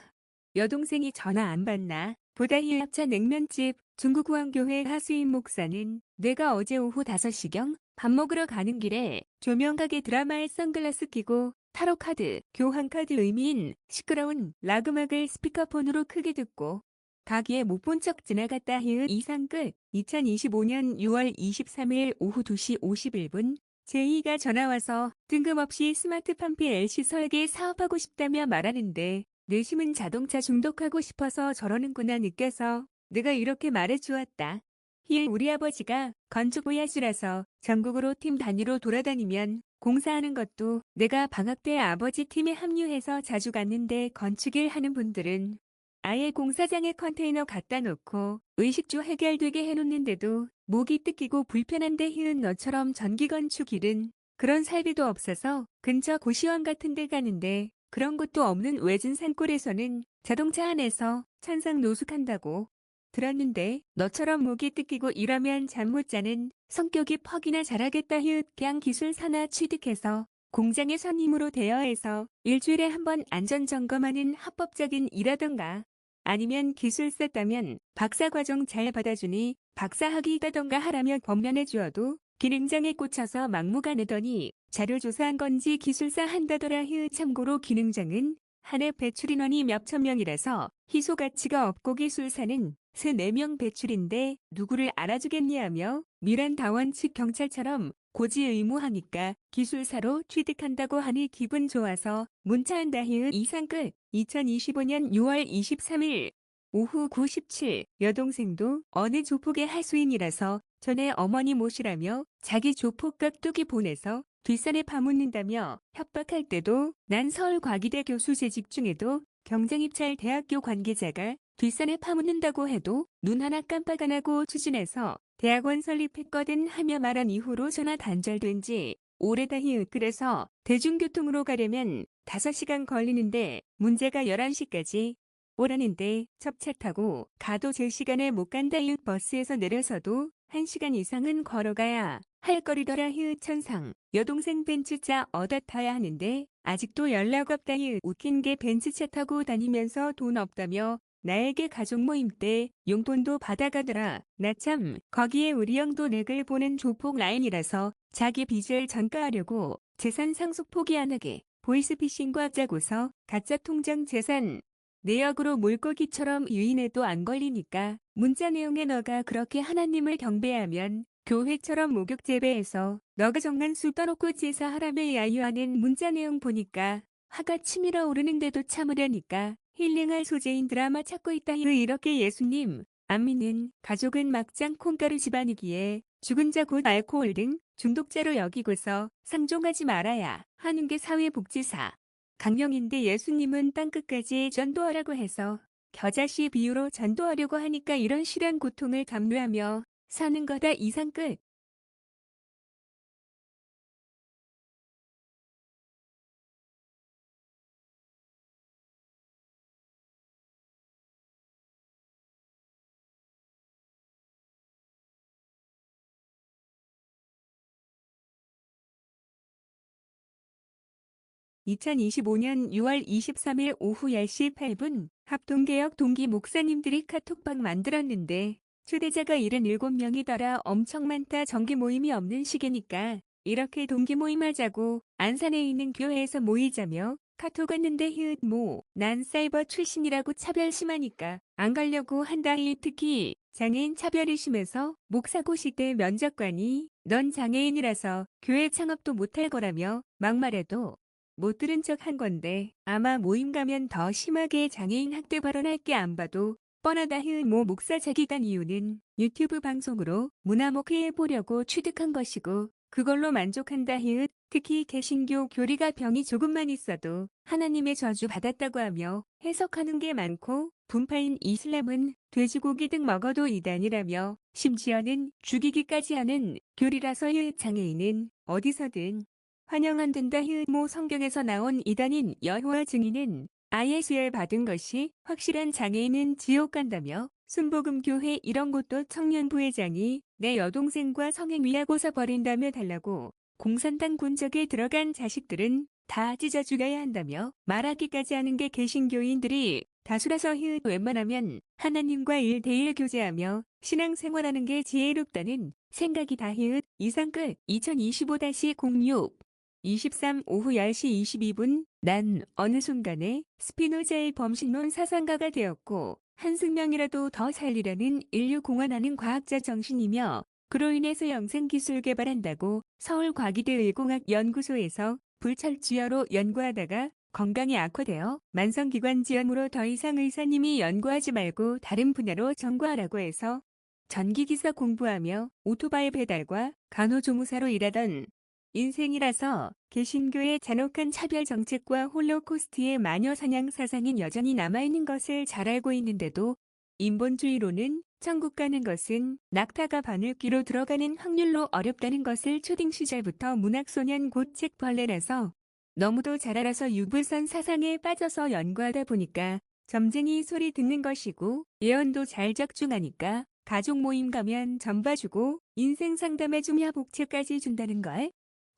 여동생이 전화 안 받나 보다. 합차 냉면집 중국 우한교회 하수인 목사는 내가 어제 오후 5시경 밥 먹으러 가는 길에 조명가게 드라마에 선글라스 끼고 타로카드, 교환카드 의미인 시끄러운 락 음악을 스피커폰으로 크게 듣고 가기에 못 본 척 지나갔다. 이상 끝. 2025년 6월 23일 오후 2시 51분 제2가 전화와서 뜬금없이 스마트 팜피 LC 설계 사업하고 싶다며 말하는데 내심은 자동차 중독하고 싶어서 저러는구나 느껴서 내가 이렇게 말해주었다. 우리 아버지가 건축 오야지라서 전국으로 팀 단위로 돌아다니면 공사하는 것도 내가 방학 때 아버지 팀에 합류해서 자주 갔는데 건축일 하는 분들은 아예 공사장에 컨테이너 갖다 놓고 의식주 해결되게 해놓는데도 목이 뜯기고 불편한데 너처럼 전기건축 일은 그런 살비도 없어서 근처 고시원 같은 데 가는데 그런 것도 없는 외진 산골에서는 자동차 안에서 천상 노숙한다고 들었는데 너처럼 목이 뜯기고 이러면 잠 못 자는 성격이 퍽이나 잘하겠다. 그냥 기술 산하 취득해서 공장의 선임으로 대여해서 일주일에 한 번 안전점검하는 합법적인 일하던가 아니면 기술사 따면 박사과정 잘 받아주니 박사학위라던가 하라며 권면해 주어도 기능장에 꽂혀서 막무가내더니 자료조사한 건지 기술사 한다더라. 참고로 기능장은 한 해 배출 인원이 몇천 명이라서 희소 가치가 없고 기술사는 3-4명 배출인데 누구를 알아주겠냐며 미란다원 측 경찰처럼 고지의무하니까 기술사로 취득한다고 하니 기분 좋아서 문자한다. 이상 끝. 2025년 6월 23일 오후 9시17 여동생도 어느 조폭의 하수인이라서 전에 어머니 모시라며 자기 조폭 깍두기 보내서 뒷산에 파묻는다며 협박할 때도 난 서울과기대 교수 재직 중에도 경쟁입찰 대학교 관계자가 뒷산에 파묻는다고 해도 눈 하나 깜빡 안 하고 추진해서 대학원 설립했거든 하며 말한 이후로 전화 단절된 지 오래다. 그래서 대중교통으로 가려면 5시간 걸리는데 문제가 11시까지 오라는데 첩차 타고 가도 제 시간에 못 간다. 버스에서 내려서도 1시간 이상은 걸어가야 할 거리더라. 천상 여동생 벤츠차 얻어 타야 하는데 아직도 연락 없다. 웃긴 게 벤츠차 타고 다니면서 돈 없다며 나에게 가족 모임 때 용돈도 받아가더라. 나 참 거기에 우리 형도 렉을 보는 조폭 라인이라서 자기 빚을 전가하려고 재산 상속 포기 안 하게 보이스피싱과 짜고서 가짜 통장 재산 내역으로 물고기처럼 유인해도 안 걸리니까 문자 내용에 너가 그렇게 하나님을 경배하면 교회처럼 목욕 재배해서 너가 정한수 떠놓고 제사하라며 야유하는 문자 내용 보니까 화가 치밀어 오르는데도 참으려니까 힐링할 소재인 드라마 찾고 있다. 이렇게 예수님 안 믿는 가족은 막장 콩가루 집안이기에 죽은 자 곧 알코올 등 중독자로 여기고서 상종하지 말아야 하는 게 사회복지사 강령인데 예수님은 땅끝까지 전도하라고 해서 겨자씨 비유로 전도하려고 하니까 이런 실한 고통을 감내하며 사는 거다. 이상 끝. (2025년 6월 23일) 오후 10시 8분 합동개혁 동기 목사님들이 카톡방 만들었는데 초대자가 77명이더라. 엄청 많다. 정기 모임이 없는 시기니까 이렇게 동기 모임 하자고 안산에 있는 교회에서 모이자며 카톡 왔는데 난 사이버 출신이라고 차별 심하니까 안 가려고 한다. 특히 장애인 차별이 심해서 목사고시 때 면접관이 넌 장애인이라서 교회 창업도 못할 거라며 막말해도 못 들은 척 한 건데 아마 모임 가면 더 심하게 장애인 학대 발언할 게 안 봐도 뻔하다. 목사 자기가 이유는 유튜브 방송으로 문화목회 해보려고 취득한 것이고 그걸로 만족한다. 특히 개신교 교리가 병이 조금만 있어도 하나님의 저주 받았다고 하며 해석하는 게 많고 분파인 이슬람은 돼지고기 등 먹어도 이단이라며 심지어는 죽이기까지 하는 교리라서 장애인은 어디서든 환영한단다. 성경에서 나온 이단인 여호와 증인은 아예 수혈 받은 것이 확실한 장애인은 지옥 간다며 순복음교회 이런 곳도 청년 부회장이 내 여동생과 성행위하고서 버린다며 달라고 공산당 군적에 들어간 자식들은 다 찢어 죽여야 한다며 말하기까지 하는 게 개신교인들이 다수라서 웬만하면 하나님과 1대1 교제하며 신앙생활하는 게 지혜롭다는 생각이다. 이상 끝. 2025-06 23 오후 10시 22분 난 어느 순간에 스피노자의 범신론 사상가가 되었고 한승명이라도 더 살리려는 인류 공헌하는 과학자 정신이며 그로 인해서 영생기술 개발한다고 서울과기대 의공학연구소에서 불철주야로 연구하다가 건강이 악화되어 만성기관지염으로 더 이상 의사님이 연구하지 말고 다른 분야로 전구하라고 해서 전기기사 공부하며 오토바이 배달과 간호조무사로 일하던 인생이라서 개신교의 잔혹한 차별 정책과 홀로코스트의 마녀 사냥 사상이 여전히 남아있는 것을 잘 알고 있는데도 인본주의로는 천국 가는 것은 낙타가 바늘귀로 들어가는 확률로 어렵다는 것을 초딩 시절부터 문학소년 곧 책벌레라서 너무도 잘 알아서 유불선 사상에 빠져서 연구하다 보니까 점쟁이 소리 듣는 것이고 예언도 잘 적중하니까 가족 모임 가면 전 봐주고 인생 상담해주며 복채까지 준다는 걸.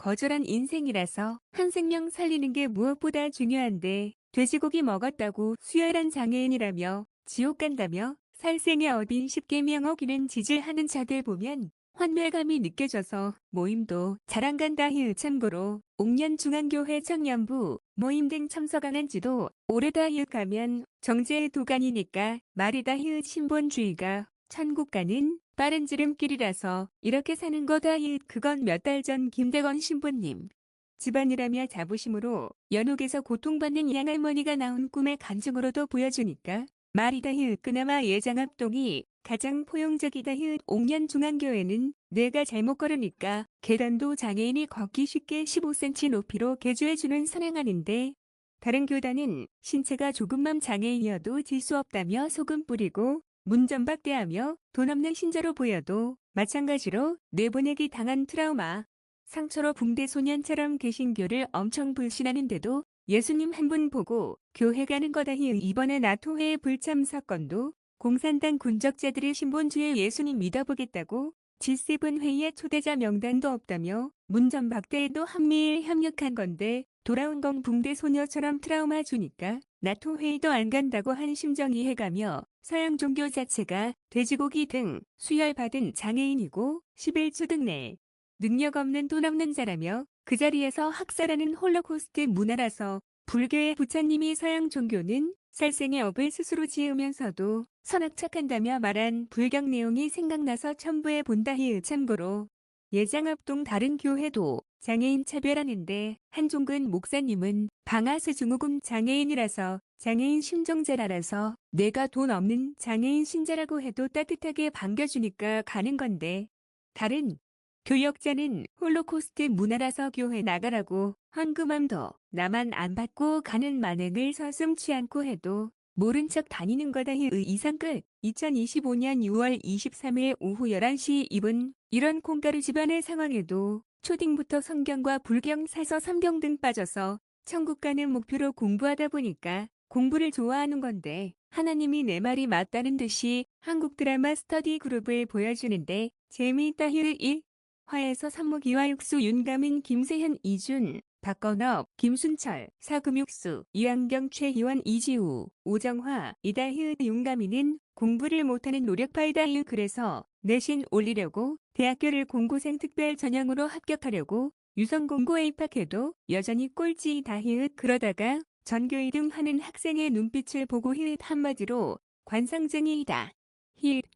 거절한 인생이라서 한 생명 살리는 게 무엇보다 중요한데 돼지고기 먹었다고 수혈한 장애인이라며 지옥 간다며 살생의 어빈 10계명 어기는 지질하는 자들 보면 환멸감이 느껴져서 모임도 잘 안 간다. 참고로 옥년중앙교회 청년부 모임 등 참석 안 한 지도 오래다. 가면 정제의 도가니니까 말이다. 신본주의가 천국 가는 빠른 지름길이라서 이렇게 사는 거다. 그건 몇 달 전 김대건 신부님 집안이라며 자부심으로 연옥에서 고통받는 양할머니가 나온 꿈의 간증으로도 보여주니까 말이다. 그나마 예장합동이 가장 포용적이다. 옥년중앙교회는 내가 잘못 걸으니까 계단도 장애인이 걷기 쉽게 15cm 높이로 개조해주는 선행하는데 다른 교단은 신체가 조금만 장애인이어도 질 수 없다며 소금 뿌리고 문전박대하며 돈 없는 신자로 보여도 마찬가지로 내보내기 당한 트라우마 상처로 붕대 소년처럼 개신교를 엄청 불신하는데도 예수님 한 분 보고 교회 가는 거다. 이번에 나토회의 불참 사건도 공산당 군적자들이 신본주의 예수님 믿어보겠다고 G7 회의에 초대자 명단도 없다며 문전박대에도 한미일 협력한 건데 돌아온 건 붕대 소녀처럼 트라우마 주니까 나토 회의도 안 간다고 한 심정 이해가며 서양 종교 자체가 돼지고기 등 수혈받은 장애인이고 11조 등 내 능력 없는 돈 없는 자라며 그 자리에서 학살하는 홀로코스트 문화라서 불교의 부처님이 서양 종교는 살생의 업을 스스로 지으면서도 선악착한다며 말한 불경 내용이 생각나서 첨부해 본다. 참고로 예장합동 다른 교회도 장애인 차별하는데 한종근 목사님은 방아쇠 증후군 장애인이라서 장애인 심정자라서 내가 돈 없는 장애인 신자라고 해도 따뜻하게 반겨주니까 가는 건데 다른 교역자는 홀로코스트 문화라서 교회 나가라고 헌금함도 나만 안 받고 가는 만행을 서슴지 않고 해도 모른 척 다니는 거다. 이상 끝. 2025년 6월 23일 오후 11시 2분 이런 콩가루 집안의 상황에도 초딩부터 성경과 불경 사서 성경 등 빠져서 천국 가는 목표로 공부하다 보니까 공부를 좋아하는 건데 하나님이 내 말이 맞다는 듯이 한국 드라마 스터디 그룹을 보여주는데 재미있다. 1. 화에서 산모기와 육수 윤가민 김세현 이준 박건업 김순철 사금육수 이완경 최희원 이지우 오정화 이다희 윤가민은 공부를 못하는 노력파이다. 그래서 내신 올리려고 대학교를 공고생 특별 전형으로 합격하려고 유성공고에 입학해도 여전히 꼴찌이다. 그러다가 전교 2등 하는 학생의 눈빛을 보고 한마디로 관상쟁이이다.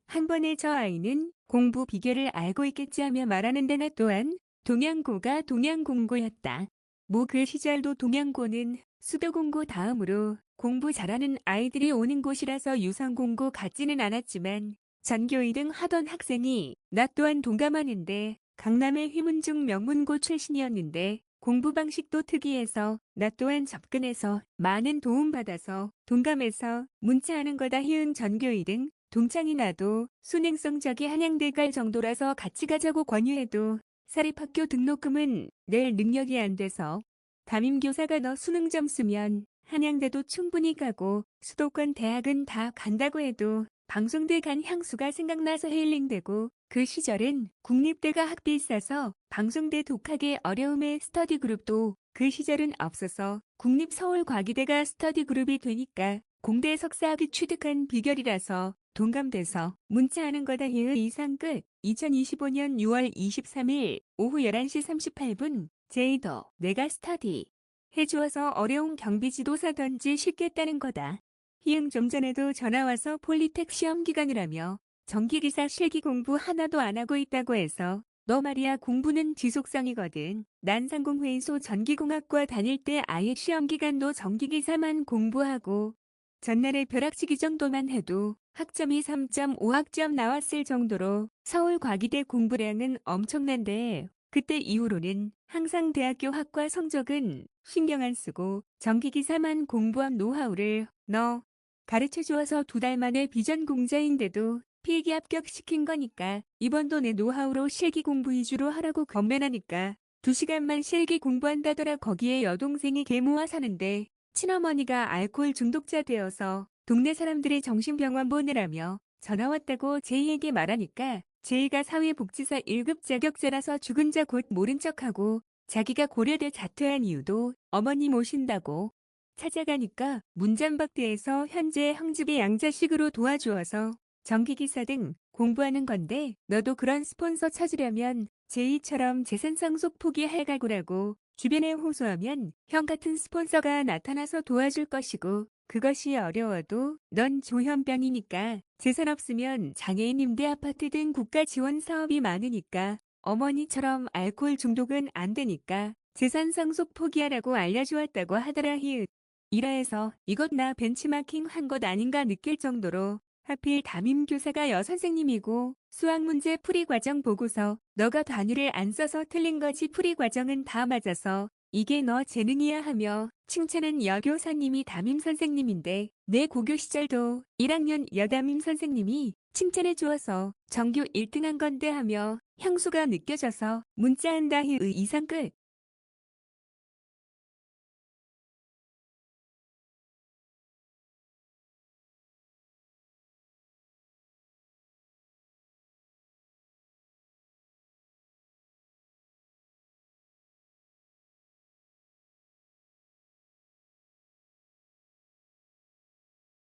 한 번에 저 아이는 공부 비결을 알고 있겠지 하며 말하는데 나 또한 동양고가 동양공고였다. 그 시절도 동양고는 수도공고 다음으로 공부 잘하는 아이들이 오는 곳이라서 유성공고 같지는 않았지만 전교 2등 하던 학생이 나 또한 동감하는데 강남의 휘문중 명문고 출신이었는데 공부 방식도 특이해서 나 또한 접근해서 많은 도움받아서 동감해서 문자하는 거다. 전교 2등 동창이 나도 순행성적이 한양대 갈 정도라서 같이 가자고 권유해도 사립학교 등록금은 낼 능력이 안 돼서 담임교사가 너 수능 점수면 한양대도 충분히 가고 수도권 대학은 다 간다고 해도 방송대 간 향수가 생각나서 힐링되고 그 시절엔 국립대가 학비 싸서 방송대 독학의 어려움에 스터디 그룹도 그 시절은 없어서 국립서울과기대가 스터디 그룹이 되니까 공대 석사학위 취득한 비결이라서 동감돼서 문자하는 거다. 이상 끝. 2025년 6월 23일 오후 11시 38분 제이더 내가 스터디 해주어서 어려운 경비지도사던지 쉽겠다는 거다. 좀 전에도 전화와서 폴리텍 시험 기간이라며 전기기사 실기 공부 하나도 안 하고 있다고 해서 너 말이야 공부는 지속성이거든. 난 상공회의소 전기공학과 다닐 때 아예 시험 기간도 전기기사만 공부하고 전날에 벼락치기 정도만 해도 학점이 3.5학점 나왔을 정도로 서울과기대 공부량은 엄청난데 그때 이후로는 항상 대학교 학과 성적은 신경 안 쓰고 전기기사만 공부한 노하우를 너 가르쳐 주어서 2달 만에 비전공자인데도 필기 합격시킨 거니까 이번도 내 노하우로 실기 공부 위주로 하라고 건면하니까 2시간만 실기 공부한다더라. 거기에 여동생이 계모와 사는데 친어머니가 알코올 중독자 되어서 동네 사람들이 정신병원 보내라며 전화 왔다고 제이에게 말하니까 제이가 사회복지사 1급 자격자라서 죽은 자 곧 모른 척하고 자기가 고려대 자퇴한 이유도 어머니 모신다고. 찾아가니까 문잠박대에서 현재 형집이 양자식으로 도와주어서 전기기사 등 공부하는 건데 너도 그런 스폰서 찾으려면 제이처럼 재산 상속 포기할 각오라고. 주변에 호소하면 형 같은 스폰서가 나타나서 도와줄 것이고 그것이 어려워도 넌 조현병이니까 재산 없으면 장애인 임대 아파트 등 국가 지원 사업이 많으니까 어머니처럼 알코올 중독은 안 되니까 재산 상속 포기하라고 알려주었다고 하더라. 히읗. 이라해서 이것 나 벤치마킹 한 것 아닌가 느낄 정도로 하필 담임교사가 여선생님이고 수학문제 풀이과정 보고서 너가 단위를 안 써서 틀린 거지 풀이과정은 다 맞아서 이게 너 재능이야 하며 칭찬은 여교사님이 담임선생님인데 내 고교 시절도 1학년 여담임 선생님이 칭찬해 주어서 전교 1등한 건데 하며 향수가 느껴져서 문자한다. 히읗. 이상 끝.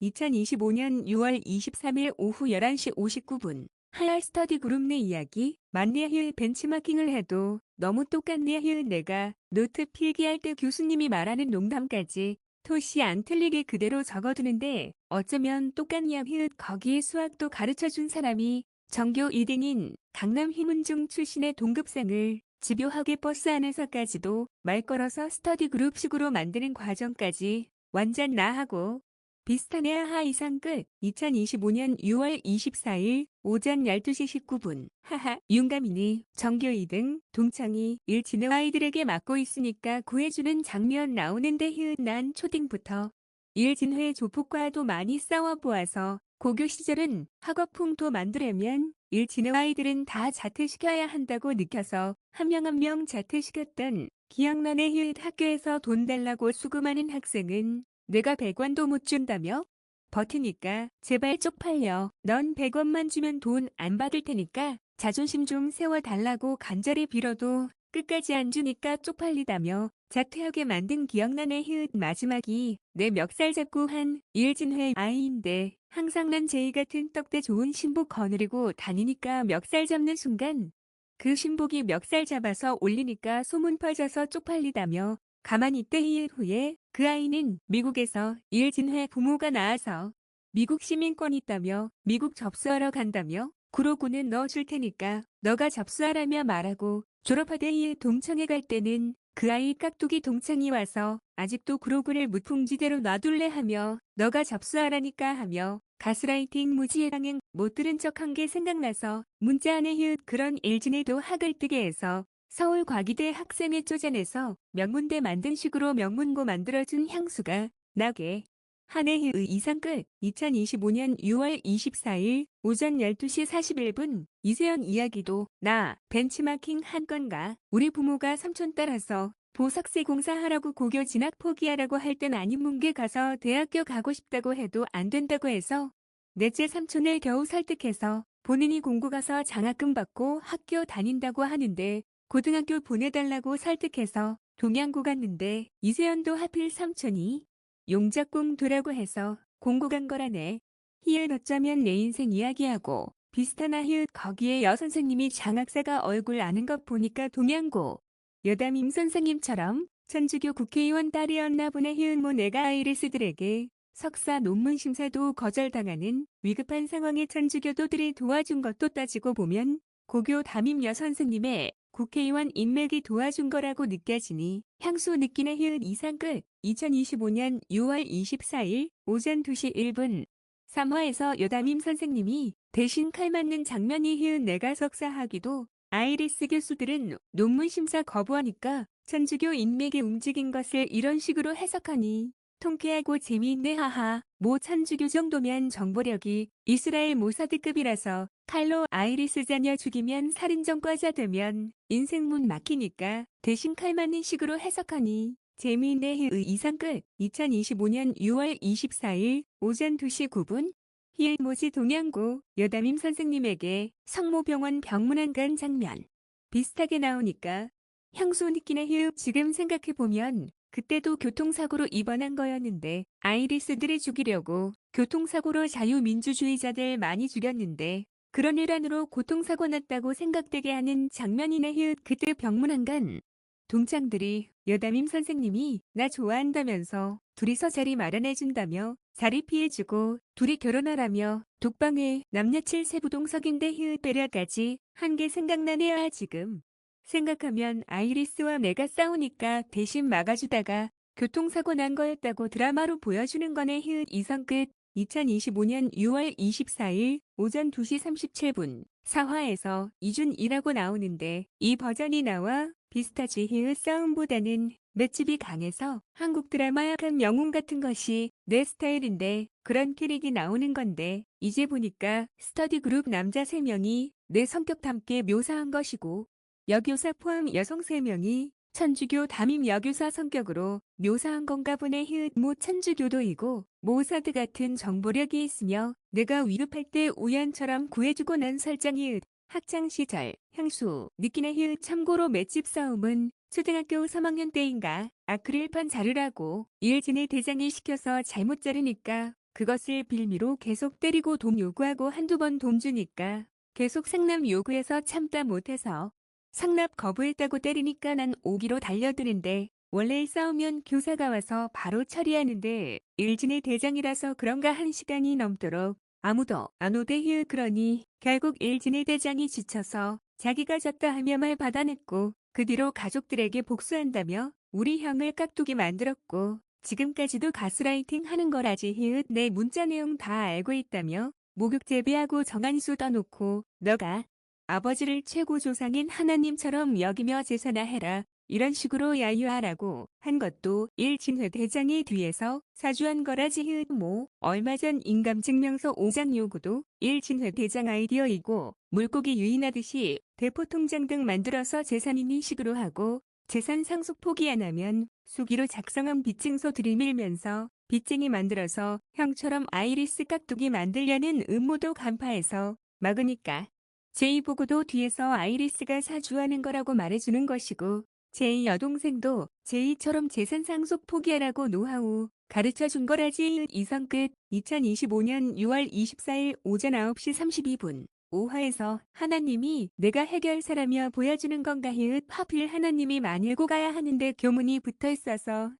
2025년 6월 23일 오후 11시 59분. 하야 스터디 그룹 내 이야기. 맞네. 히읗. 벤치마킹을 해도 너무 똑같네. 히읗. 내가 노트 필기할 때 교수님이 말하는 농담까지 토시 안 틀리게 그대로 적어두는데 어쩌면 똑같냐. 히읗. 거기에 수학도 가르쳐준 사람이 전교 1등인 강남 휘문중 출신의 동급생을 집요하게 버스 안에서까지도 말 걸어서 스터디 그룹식으로 만드는 과정까지 완전 나하고 비슷하네. 하하. 이상 끝. 2025년 6월 24일 오전 12시 19분. 하하. 윤가민이 전교 2등 동창이 일진의 아이들에게 맡고 있으니까 구해주는 장면 나오는데 히읗. 난 초딩부터 일진회 조폭과도 많이 싸워보아서 고교 시절은 학업풍토 만들려면 일진의 아이들은 다 자퇴시켜야 한다고 느껴서 한 명 한 명 자퇴시켰던 기억나네. 히읗. 학교에서 돈 달라고 수금하는 학생은 내가 100원도 못 준다며? 버티니까 제발 쪽팔려. 넌 100원만 주면 돈 안 받을 테니까 자존심 좀 세워달라고 간절히 빌어도 끝까지 안 주니까 쪽팔리다며 자퇴하게 만든 기억나네. 히읗. 마지막이 내 멱살 잡고 한 일진회 아이인데 항상 난 제이 같은 떡대 좋은 신복 거느리고 다니니까 멱살 잡는 순간 그 신복이 멱살 잡아서 올리니까 소문 퍼져서 쪽팔리다며 가만히 있대. 히읗. 후에 그 아이는 미국에서 일진회 부모가 나와서 미국 시민권 있다며 미국 접수하러 간다며 그러고는 너 줄 테니까 너가 접수하라며 말하고 졸업하대. 히읗. 동창회 갈 때는 그 아이 깍두기 동창이 와서 아직도 그로구를 무풍지대로 놔둘래 하며 너가 접수하라니까 하며 가스라이팅 무지의 당행 못 들은 척한 게 생각나서 문자하네. 히읗. 그런 일진회도 학을 뜨게 해서 서울과기대 학생회 쪼잔해서 명문대 만든 식으로 명문고 만들어준 향수가 나게 하네. 히읗. 이상 끝. 2025년 6월 24일 오전 12시 41분. 이세연 이야기도 나 벤치마킹 한 건가? 우리 부모가 삼촌 따라서 보석세 공사하라고 고교 진학 포기하라고 할 땐 아닌 문계 가서 대학교 가고 싶다고 해도 안 된다고 해서 넷째 삼촌을 겨우 설득해서 본인이 공고 가서 장학금 받고 학교 다닌다고 하는데 고등학교 보내달라고 설득해서 동양고 갔는데 이세연도 하필 삼촌이 용작공 두라고 해서 공고 간 거라네. 히읗. 어쩌면 내 인생 이야기하고 비슷하나. 히읗. 거기에 여선생님이 장학사가 얼굴 아는 것 보니까 동양고 여담임 선생님처럼 천주교 국회의원 딸이었나 보네. 히읗. 뭐 내가 아이리스들에게 석사 논문 심사도 거절당하는 위급한 상황에 천주교도들이 도와준 것도 따지고 보면 고교 담임 여선생님의 국회의원 인맥이 도와준 거라고 느껴지니 향수 느끼네. 히읗. 이상 끝. 2025년 6월 24일 오전 2시 1분. 3화에서 여담임 선생님이 대신 칼 맞는 장면이 히읗. 내가 석사하기도 아이리스 교수들은 논문 심사 거부하니까 천주교 인맥이 움직인 것을 이런 식으로 해석하니 통쾌하고 재미있네. 하하. 모 천주교 정도면 정보력이 이스라엘 모사드급이라서 칼로 아이리스 자녀 죽이면 살인전과자 되면 인생문 막히니까 대신 칼 맞는 식으로 해석하니 재미있네. 히읗. 이상 끝. 2025년 6월 24일 오전 2시 9분. 히읗. 모지 동양고 여담임 선생님에게 성모병원 병문안 간 장면 비슷하게 나오니까 향수 느끼네 히읗 지금 생각해보면 그때도 교통사고로 입원한 거였는데 아이리스들을 죽이려고 교통사고로 자유민주주의자들 많이 죽였는데 그런 일환으로 교통사고 났다고 생각되게 하는 장면이네 히읗 그때 병문안간 동창들이 여담임 선생님이 나 좋아한다면서 둘이서 자리 마련해준다며 자리 피해주고 둘이 결혼하라며 독방에 남녀 7세부동석인데 히읗 배려까지 한 게 생각나네요. 지금 생각하면 아이리스와 내가 싸우니까 대신 막아주다가 교통사고 난 거였다고 드라마로 보여주는 거네 히읗 이성 끝 2025년 6월 24일 오전 2시 37분 4화에서 이준이라고 나오는데 이 버전이 나와 비슷하지 히읗 싸움보다는 맷집이 강해서 한국 드라마 약간 영웅 같은 것이 내 스타일인데 그런 캐릭이 나오는 건데 이제 보니까 스터디 그룹 남자 3명이 내 성격 닮게 묘사한 것이고 여교사 포함 여성 3명이 천주교 담임 여교사 성격으로 묘사한 건가 보네 히읗 모 천주교도이고 모사드 같은 정보력이 있으며 내가 위급할 때 우연처럼 구해주고 난 설정 히읗 학창시절 향수 느끼네 히읗 참고로 맷집 싸움은 초등학교 3학년 때인가 아크릴판 자르라고 일진의 대장이 시켜서 잘못 자르니까 그것을 빌미로 계속 때리고 돈 요구하고 한두 번 돈 주니까 계속 상납 요구해서 참다 못해서 상납 거부했다고 때리니까 난 오기로 달려드는데 원래 싸우면 교사가 와서 바로 처리하는데 일진의 대장이라서 그런가 1시간이 넘도록 아무도 안 오대 히읗 그러니 결국 일진의 대장이 지쳐서 자기가 졌다 하며 말 받아냈고 그 뒤로 가족들에게 복수한다며 우리 형을 깍두기 만들었고 지금까지도 가스라이팅 하는 거라지 히읗 내 문자 내용 다 알고 있다며 목욕 재배하고 정한수 떠놓고 너가 아버지를 최고 조상인 하나님처럼 여기며 제사나 해라. 이런 식으로 야유하라고 한 것도 일진회 대장이 뒤에서 사주한 거라지 히읗 뭐 얼마 전 인감증명서 5장 요구도 일진회 대장 아이디어이고 물고기 유인하듯이 대포통장 등 만들어서 재산인 인식으로 하고 재산 상속 포기 안 하면 수기로 작성한 빚증서 들이밀면서 빚쟁이 만들어서 형처럼 아이리스 깍두기 만들려는 음모도 간파해서 막으니까 제2보고도 뒤에서 아이리스가 사주하는 거라고 말해주는 것이고 제2 여동생도 제2처럼 재산 상속 포기하라고 노하우 가르쳐준 거라지 이성 끝 2025년 6월 24일 오전 9시 32분 5화에서 하나님이 내가 해결사라며 보여주는 건가 히읗 하필 하나님이 만일고 가야 하는데 교문이 붙어있어서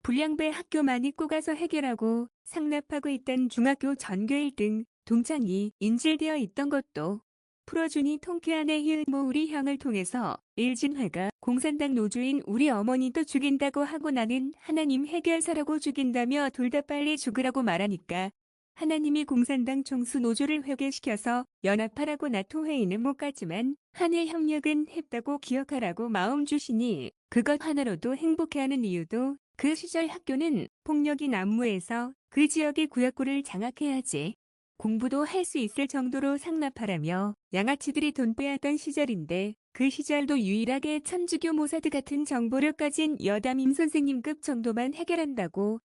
불량배 학교 많이 꼬가서 해결하고 상납하고 있던 중학교 전교 1등 동창이 인질되어 있던 것도 풀어주니 통쾌하네 히읗 뭐 우리 형을 통해서 일진회가 공산당 노조인 우리 어머니도 죽인다고 하고 나는 하나님 해결사라고 죽인다며 둘 다 빨리 죽으라고 말하니까 하나님이 공산당 총수 노조를 회개시켜서 연합하라고 나토 회의는 못 갔지만 한일 협력은 했다고 기억하라고 마음 주시니 그것 하나로도 행복해하는 이유도 그 시절 학교는 폭력이 난무해서 그 지역의 구역구를 장악해야지 공부도 할 수 있을 정도로 상납하라며 양아치들이 돈 빼앗던 시절인데 그 시절도 유일하게 천주교 모사드 같은 정보를 가진 여담임 선생님급 정도만 해결한다고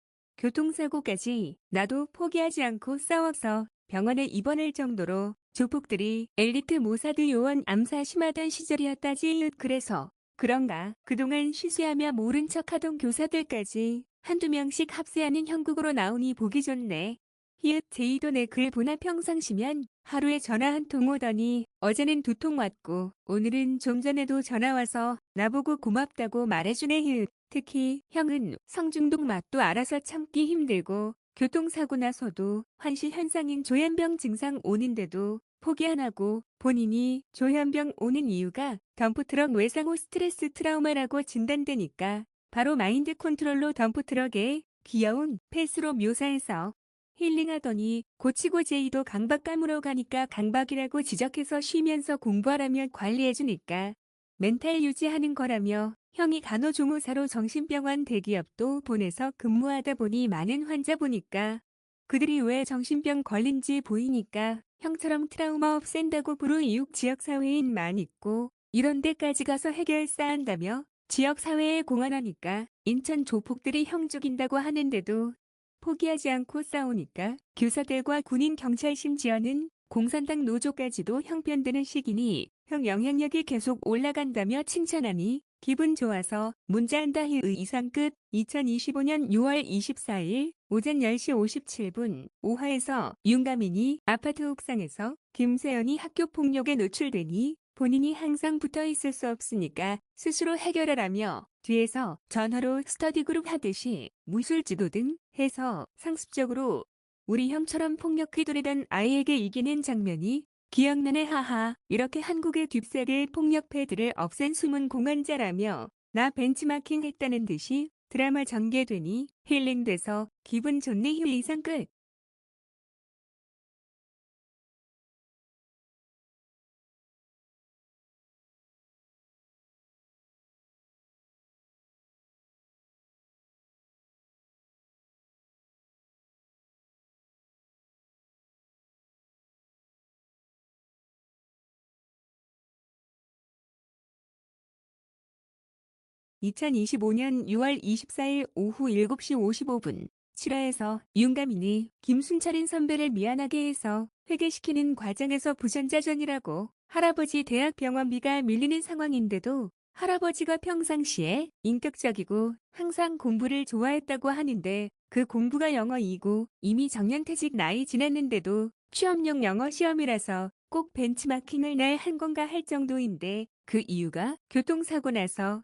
교통사고까지 나도 포기하지 않고 싸워서 병원에 입원할 정도로 조폭들이 엘리트 모사드 요원 암사 심하던 시절이었다지 그래서 그런가 그동안 시수하며 모른 척하던 교사들까지 한두 명씩 합세하는 형국으로 나오니 보기 좋네. 히읗 제이도 내 글 보나 평상시면 하루에 전화 한 통 오더니 어제는 2통 왔고 오늘은 좀 전에도 전화 와서 나보고 고맙다고 말해주네 히읗 특히 형은 성중독 맛도 알아서 참기 힘들고 교통사고 나서도 환시 현상인 조현병 증상 오는데도 포기 안 하고 본인이 조현병 오는 이유가 덤프트럭 외상후 스트레스 트라우마라고 진단되니까 바로 마인드 컨트롤로 덤프트럭에 귀여운 패스로 묘사해서 힐링하더니 고치고 제이도 강박 까무러 가니까 강박이라고 지적해서 쉬면서 공부하라며 관리해주니까 멘탈 유지하는 거라며 형이 간호조무사로 정신병원 대기업도 보내서 근무하다 보니 많은 환자 보니까 그들이 왜 정신병 걸린지 보이니까 형처럼 트라우마 없앤다고 불우이웃 지역사회인 많 있고 이런 데까지 가서 해결사 한다며 지역사회에 공헌하니까 인천 조폭들이 형 죽인다고 하는데도 포기하지 않고 싸우니까 교사들과 군인 경찰 심지어는 공산당 노조까지도 형편드는 시기니 형 영향력이 계속 올라간다며 칭찬하니 기분 좋아서 문자한다 의 이상 끝. 2025년 6월 24일 오전 10시 57분 오하에서 윤가민이 아파트 옥상에서 김세연이 학교 폭력에 노출되니 본인이 항상 붙어 있을 수 없으니까 스스로 해결하라며 뒤에서 전화로 스터디 그룹 하듯이 무술 지도 등 해서 상습적으로 우리 형처럼 폭력 휘두르던 아이에게 이기는 장면이 기억나네 하하. 이렇게 한국의 딥세계 폭력패들을 없앤 숨은 공헌자라며 나 벤치마킹 했다는 듯이 드라마 전개되니 힐링돼서 기분 좋네 휴 이상 끝. 2025년 6월 24일 오후 7시 55분 7화에서 윤가민이 김순철인 선배를 미안하게 해서 회개시키는 과정에서 부전자전이라고 할아버지 대학 병원비가 밀리는 상황인데도 할아버지가 평상시에 인격적이고 항상 공부를 좋아했다고 하는데 그 공부가 영어이고 이미 정년퇴직 나이 지났는데도 취업용 영어 시험이라서 꼭 벤치마킹을 날 한 건가 할 정도인데 그 이유가 교통사고 나서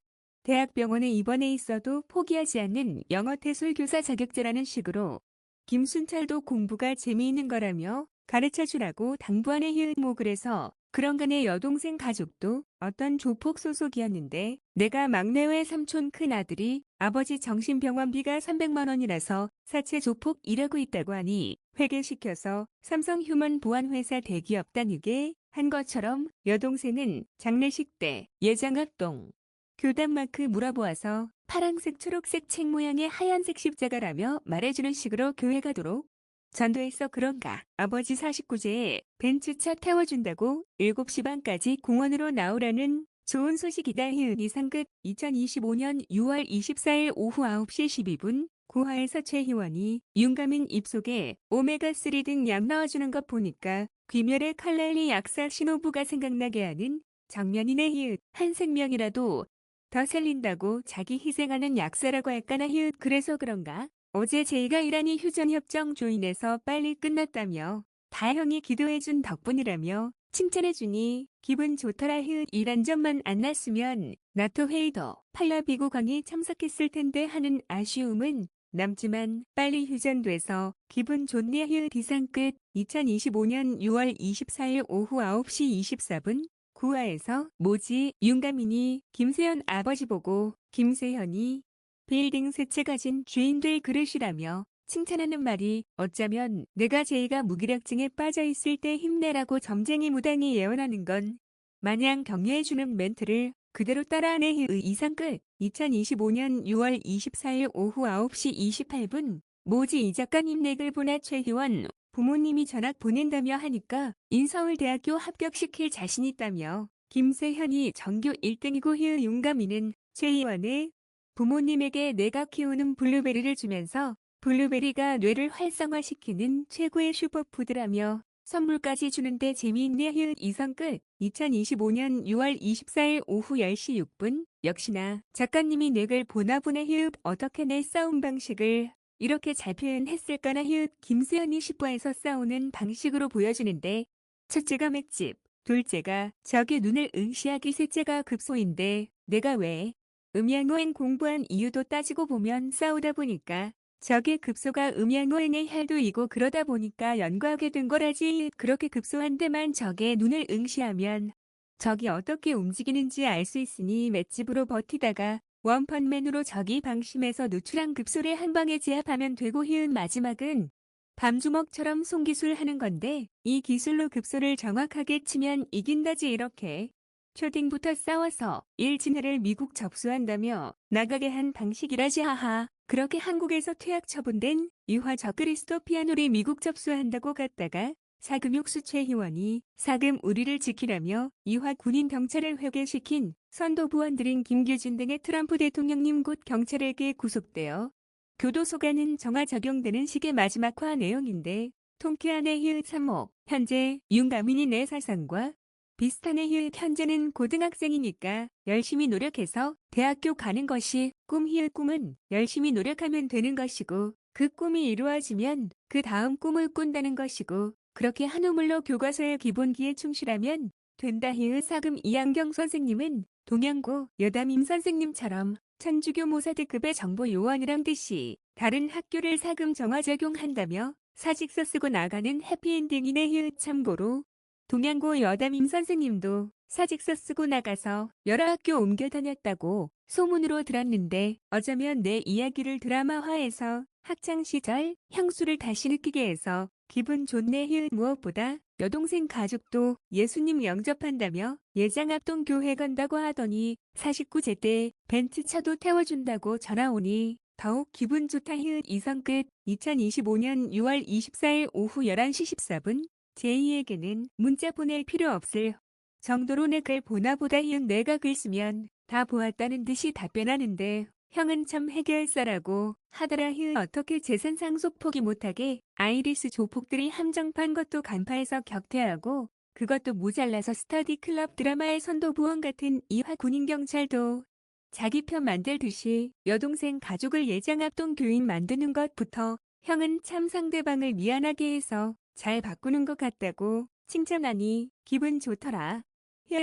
대학병원에 입원해 있어도 포기하지 않는 영어태술 교사 자격제라는 식으로 김순철도 공부가 재미있는 거라며 가르쳐주라고 당부하네 휴mo 그래서 그런간에 여동생 가족도 어떤 조폭 소속이었는데 내가 막내 외 삼촌 큰아들이 아버지 정신병원비가 300만 원이라서 사채 조폭 일하고 있다고 하니 회계시켜서 삼성휴먼 보안회사 대기업 다니게 한 것처럼 여동생은 장례식 때 예장합동 교단마크 물어보아서 파란색 초록색 책 모양의 하얀색 십자가라며 말해주는 식으로 교회 가도록 전도해서 그런가. 아버지 49제에 벤츠차 태워준다고 7시 반까지 공원으로 나오라는 좋은 소식이다. 희은이 상끝. 2025년 6월 24일 오후 9시 12분 고하에서 최희원이 윤가민 입속에 오메가3 등 약 넣어주는 것 보니까 귀멸의 칼날리 약사 신호부가 생각나게 하는 장면이네. 희읒. 한 생명이라도 더 살린다고 자기 희생하는 약사라고 할까나. 희읒. 그래서 그런가? 어제 제이가 일하니 휴전협정 조인해서 빨리 끝났다며 다 형이 기도해준 덕분이라며 칭찬해주니 기분 좋더라. 희읒. 이란 점만 안 났으면 나토 회의도 팔라비고강이 참석했을 텐데 하는 아쉬움은 남지만 빨리 휴전돼서 기분 좋네. 희읒. 이상 끝. 2025년 6월 24일 오후 9시 24분 구화에서 모지 윤가민이 김세현 아버지 보고 김세현이 빌딩 세 채 가진 주인 될 그릇이라며 칭찬하는 말이 어쩌면 내가 제이가 무기력증에 빠져 있을 때 힘내라고 점쟁이 무당이 예언하는 건 마냥 격려해주는 멘트를 그대로 따라하네. 의 이상 끝. 2025년 6월 24일 오후 9시 28분 모지 이 작가님 넥을 보나 최희원 부모님이 전학 보낸다며 하니까 인서울대학교 합격시킬 자신 있다며 김세현이 전교 1등이고 희의 윤가민은 최희원의 부모님에게 내가 키우는 블루베리를 주면서 블루베리가 뇌를 활성화시키는 최고의 슈퍼푸드라며 선물까지 주는데 재미있네. 희의 이상 끝. 2025년 6월 24일 오후 10시 6분 역시나 작가님이 넥을 보나보네. 희의 어떻게 내 싸움 방식을 이렇게 잘 표현했을까나. 희읒. 김세현이 10화에서 싸우는 방식으로 보여주는데 첫째가 맥집, 둘째가 저기 눈을 응시하기, 셋째가 급소인데 내가 왜 음양오행 공부한 이유도 따지고 보면 싸우다 보니까 저게 급소가 음양오행의 혈도이고 그러다 보니까 연구하게 된 거라지. 그렇게 급소한 데만 저게 눈을 응시하면 적이 어떻게 움직이는지 알 수 있으니 맷집으로 버티다가 원펀맨으로 적이 방심해서 누추한 급소를 한 방에 제압하면 되고. 희은 마지막은 밤주먹처럼 손기술 하는 건데 이 기술로 급소를 정확하게 치면 이긴다지. 이렇게 초딩부터 싸워서 일진회를 미국 접수한다며 나가게 한 방식이라지. 하하. 그렇게 한국에서 퇴학 처분된 유화 저크리스토 피아노리 미국 접수한다고 갔다가 사금육수 최희원이 사금 우리를 지키라며 이화 군인 경찰을 회계시킨 선도부원들인 김규진 등의 트럼프 대통령님 곧 경찰에게 구속되어 교도소 가는 정화 적용되는 식의 마지막화 내용인데 통쾌한의 희의 참목. 현재 윤가민이 내 사상과 비슷하네. 현재는 고등학생이니까 열심히 노력해서 대학교 가는 것이 꿈. 꿈은 열심히 노력하면 되는 것이고 그 꿈이 이루어지면 그 다음 꿈을 꾼다는 것이고 그렇게 한 우물로 교과서의 기본기에 충실하면 된다. 사금 이한경 선생님은 동양고 여담임 선생님처럼 천주교 모사대급의 정보 요원이란 뜻이 다른 학교를 사금 정화 적용한다며 사직서 쓰고 나가는 해피엔딩이네. 참고로 동양고 여담임 선생님도 사직서 쓰고 나가서 여러 학교 옮겨 다녔다고 소문으로 들었는데 어쩌면 내 이야기를 드라마화해서 학창시절 향수를 다시 느끼게 해서 기분 좋네. 무엇보다 여동생 가족도 예수님 영접한다며 예장 합동 교회 간다고 하더니 49제 때 벤츠차도 태워준다고 전화 오니 더욱 기분 좋다. 이상 끝. 2025년 6월 24일 오후 11시 14분 제이에게는 문자 보낼 필요 없을 정도로 내 글 보나 보다. 내가 글 쓰면 다 보았다는 듯이 답변하는데 형은 참 해결사라고 하더라. 어떻게 재산 상속 포기 못하게 아이리스 조폭들이 함정판 것도 간파해서 격퇴하고 그것도 모자라서 스터디 클럽 드라마의 선도부원 같은 이화 군인경찰도 자기 편 만들듯이 여동생 가족을 예장합동 교인 만드는 것부터 형은 참 상대방을 미안하게 해서 잘 바꾸는 것 같다고 칭찬하니 기분 좋더라.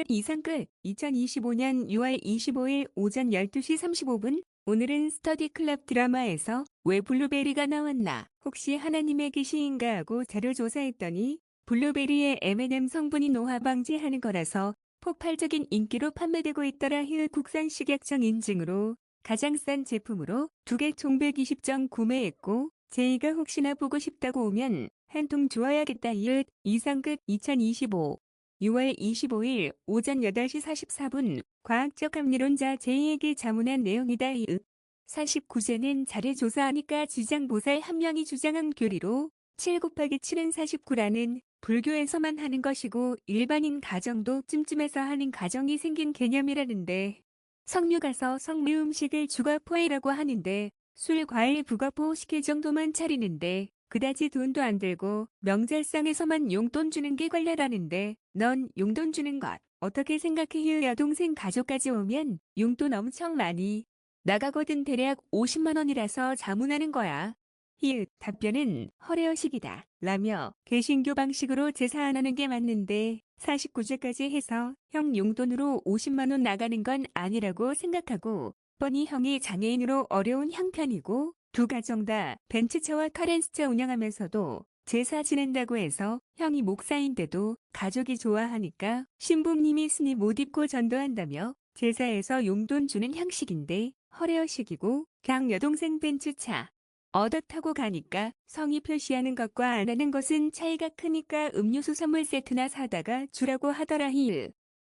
이상 끝. 2025년 6월 25일 오전 12시 35분 오늘은 스터디 클럽 드라마에서 왜 블루베리가 나왔나 혹시 하나님의 계시인가 하고 자료 조사했더니 블루베리의 M&M 성분이 노화 방지하는 거라서 폭발적인 인기로 판매되고 있더라. 국산 식약청 인증으로 가장 싼 제품으로 2개 총 120정 구매했고 제이가 혹시나 보고 싶다고 오면 한 통 주어야겠다. 이상 끝. 2025 6월 25일 오전 8시 44분 과학적 합리론자 제이에게 자문한 내용이다. 49제는 자료 조사하니까 지장보살 한 명이 주장한 교리로 7 곱하기 7은 49라는 불교에서만 하는 것이고 일반인 가정도 찜찜해서 하는 가정이 생긴 개념이라는데 석류 가서 석류 음식을 주가포해라고 하는데 술, 과일, 북어포 시킬 정도만 차리는데 그다지 돈도 안 들고 명절상에서만 용돈 주는 게 관례라는데 넌 용돈 주는 것 어떻게 생각해? 여동생 가족까지 오면 용돈 엄청 많이 나가거든. 대략 50만 원이라서 자문하는 거야. 답변은 허례허식이다 라며 개신교 방식으로 제사 안 하는 게 맞는데 49제까지 해서 형 용돈으로 50만 원 나가는 건 아니라고 생각하고 뻔히 형이 장애인으로 어려운 형편이고 두 가정 다 벤츠차와 카렌스차 운영하면서도 제사 지낸다고 해서 형이 목사인데도 가족이 좋아하니까 신부님이 스님 옷 입고 전도한다며 제사에서 용돈 주는 형식인데 허례허식이고 그냥 여동생 벤츠차 얻어 타고 가니까 성의 표시하는 것과 안 하는 것은 차이가 크니까 음료수 선물 세트나 사다가 주라고 하더라.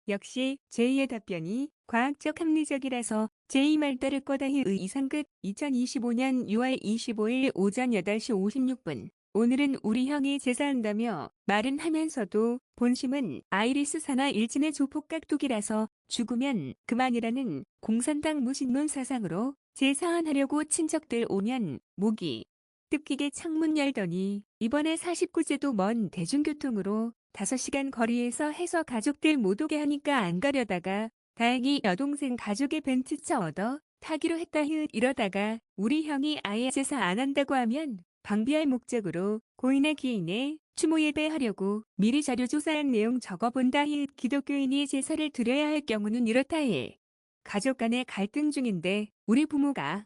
역시 제이의 답변이 과학적 합리적이라서 제이 말 따를 거다. 이상 끝. 2025년 6월 25일 오전 8시 56분 오늘은 우리 형이 제사한다며 말은 하면서도 본심은 아이리스사나 일진의 조폭 깍두기라서 죽으면 그만이라는 공산당 무신론 사상으로 제사하려고 친척들 오면 목이 뜯기게 창문 열더니 이번에 49제도 먼 대중교통으로 5시간 거리에서 해서 가족들 못 오게 하니까 안 가려다가 다행히 여동생 가족의 벤츠차 얻어 타기로 했다. 이러다가 우리 형이 아예 제사 안 한다고 하면 방비할 목적으로 고인의 기인에 추모 예배하려고 미리 자료 조사한 내용 적어본다. 기독교인이 제사를 드려야 할 경우는 이렇다. 가족 간의 갈등 중인데 우리 부모가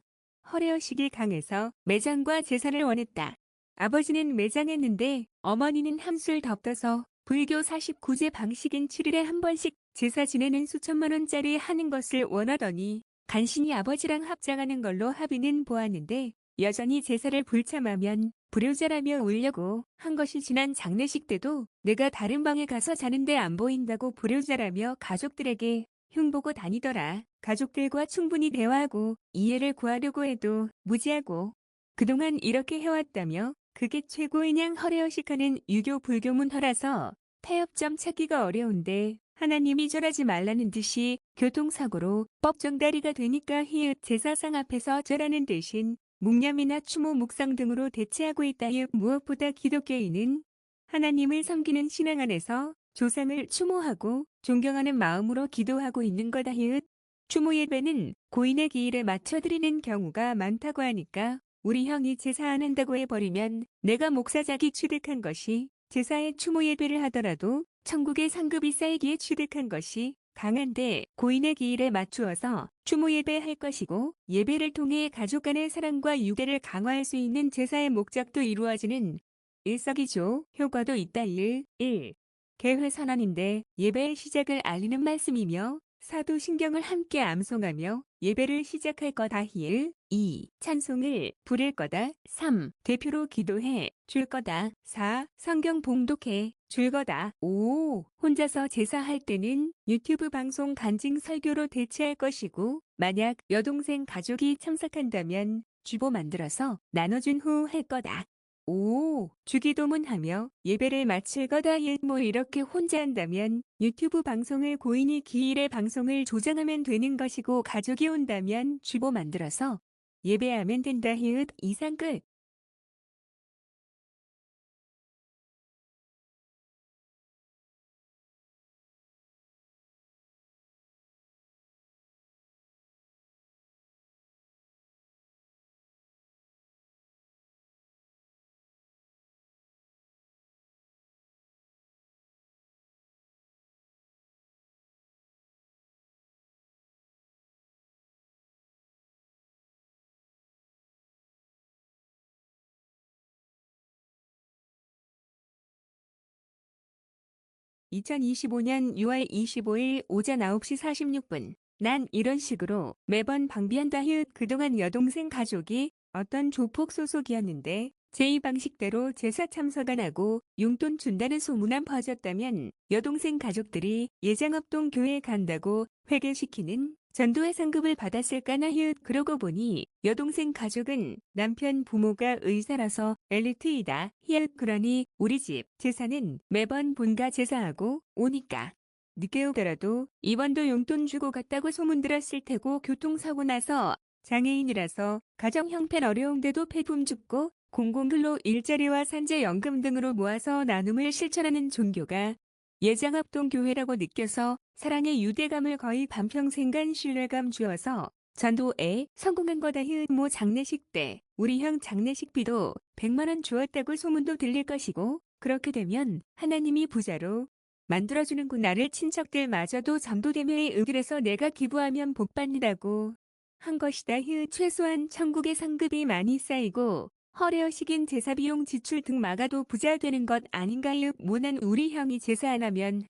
허례허식이 강해서 매장과 제사를 원했다. 아버지는 매장했는데 어머니는 한술 덮어서 불교 49제 방식인 7일에 한 번씩 제사 지내는 수천만 원짜리 하는 것을 원하더니 간신히 아버지랑 합장하는 걸로 합의는 보았는데 여전히 제사를 불참하면 불효자라며 울려고 한 것이 지난 장례식 때도 내가 다른 방에 가서 자는데 안 보인다고 불효자라며 가족들에게 흉보고 다니더라. 가족들과 충분히 대화하고 이해를 구하려고 해도 무지하고 그동안 이렇게 해왔다며 그게 최고인 양 허례허식하는 유교 불교 문화라서 타협점 찾기가 어려운데 하나님이 절하지 말라는 듯이 교통사고로 법정다리가 되니까 제사상 앞에서 절하는 대신 묵념이나 추모 묵상 등으로 대체하고 있다. 무엇보다 기독교인은 하나님을 섬기는 신앙 안에서 조상을 추모하고 존경하는 마음으로 기도하고 있는 거다. 히읗. 추모 예배는 고인의 기일에 맞춰 드리는 경우가 많다고 하니까 우리 형이 제사 안 한다고 해버리면 내가 목사자기 취득한 것이 제사에 추모 예배를 하더라도 천국의 상급이 쌓이기에 취득한 것이 강한데 고인의 기일에 맞추어서 추모 예배할 것이고 예배를 통해 가족 간의 사랑과 유대를 강화할 수 있는 제사의 목적도 이루어지는 일석이조 효과도 있다. 1. 개회 선언인데 예배의 시작을 알리는 말씀이며 사도신경을 함께 암송하며 예배를 시작할 거다. 2. 찬송을 부를 거다. 3. 대표로 기도해 줄 거다. 4. 성경 봉독해 줄 거다. 5. 혼자서 제사할 때는 유튜브 방송 간증 설교로 대체할 것이고 만약 여동생 가족이 참석한다면 주보 만들어서 나눠준 후 할 거다. 5. 주기도문하며 예배를 마칠 거다. 뭐 이렇게 혼자 한다면 유튜브 방송을 고인이 기일에 방송을 조정하면 되는 것이고 가족이 온다면 주보 만들어서 예배하면 된다. 이상 끝. (2025년 6월 25일) 오전 9시 46분. 난 이런 식으로 매번 방비한다. 그동안 여동생 가족이 어떤 조폭 소속이었는데 제2 방식대로 제사 참석 안 하고 용돈 준다는 소문만 퍼졌다면 여동생 가족들이 예장업동 교회에 간다고 회개시키는 전도회 상급을 받았을까나. 그러고 보니 여동생 가족은 남편 부모가 의사라서 엘리트이다. 그러니 우리 집 제사는 매번 본가 제사하고 오니까 늦게 오더라도 이번도 용돈 주고 갔다고 소문 들었을 테고 교통사고 나서 장애인이라서 가정 형편 어려운데도 폐품 줍고 공공근로 일자리와 산재연금 등으로 모아서 나눔을 실천하는 종교가 예장합동 교회라고 느껴서 사랑의 유대감을 거의 반평생간 신뢰감 주어서 전도에 성공한 거다. 모 장례식 때 우리 형 장례식비도 100만 원 주었다고 소문도 들릴 것이고 그렇게 되면 하나님이 부자로 만들어주는구. 나를 친척들마저도 전도대묘에 의길해서 내가 기부하면 복받는다고 한 것이다. 최소한 천국의 상급이 많이 쌓이고 허례허식인 제사비용 지출 등 막아도 부자 되는 것 아닌가. 모난 우리 형이 제사 안 하면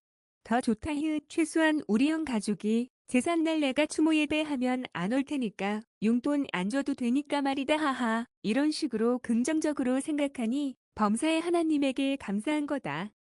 더 좋다. 최소한 우리 형 가족이 제삿날 내가 추모 예배하면 안 올 테니까 용돈 안 줘도 되니까 말이다. 하하. 이런 식으로 긍정적으로 생각하니 범사의 하나님에게 감사한 거다.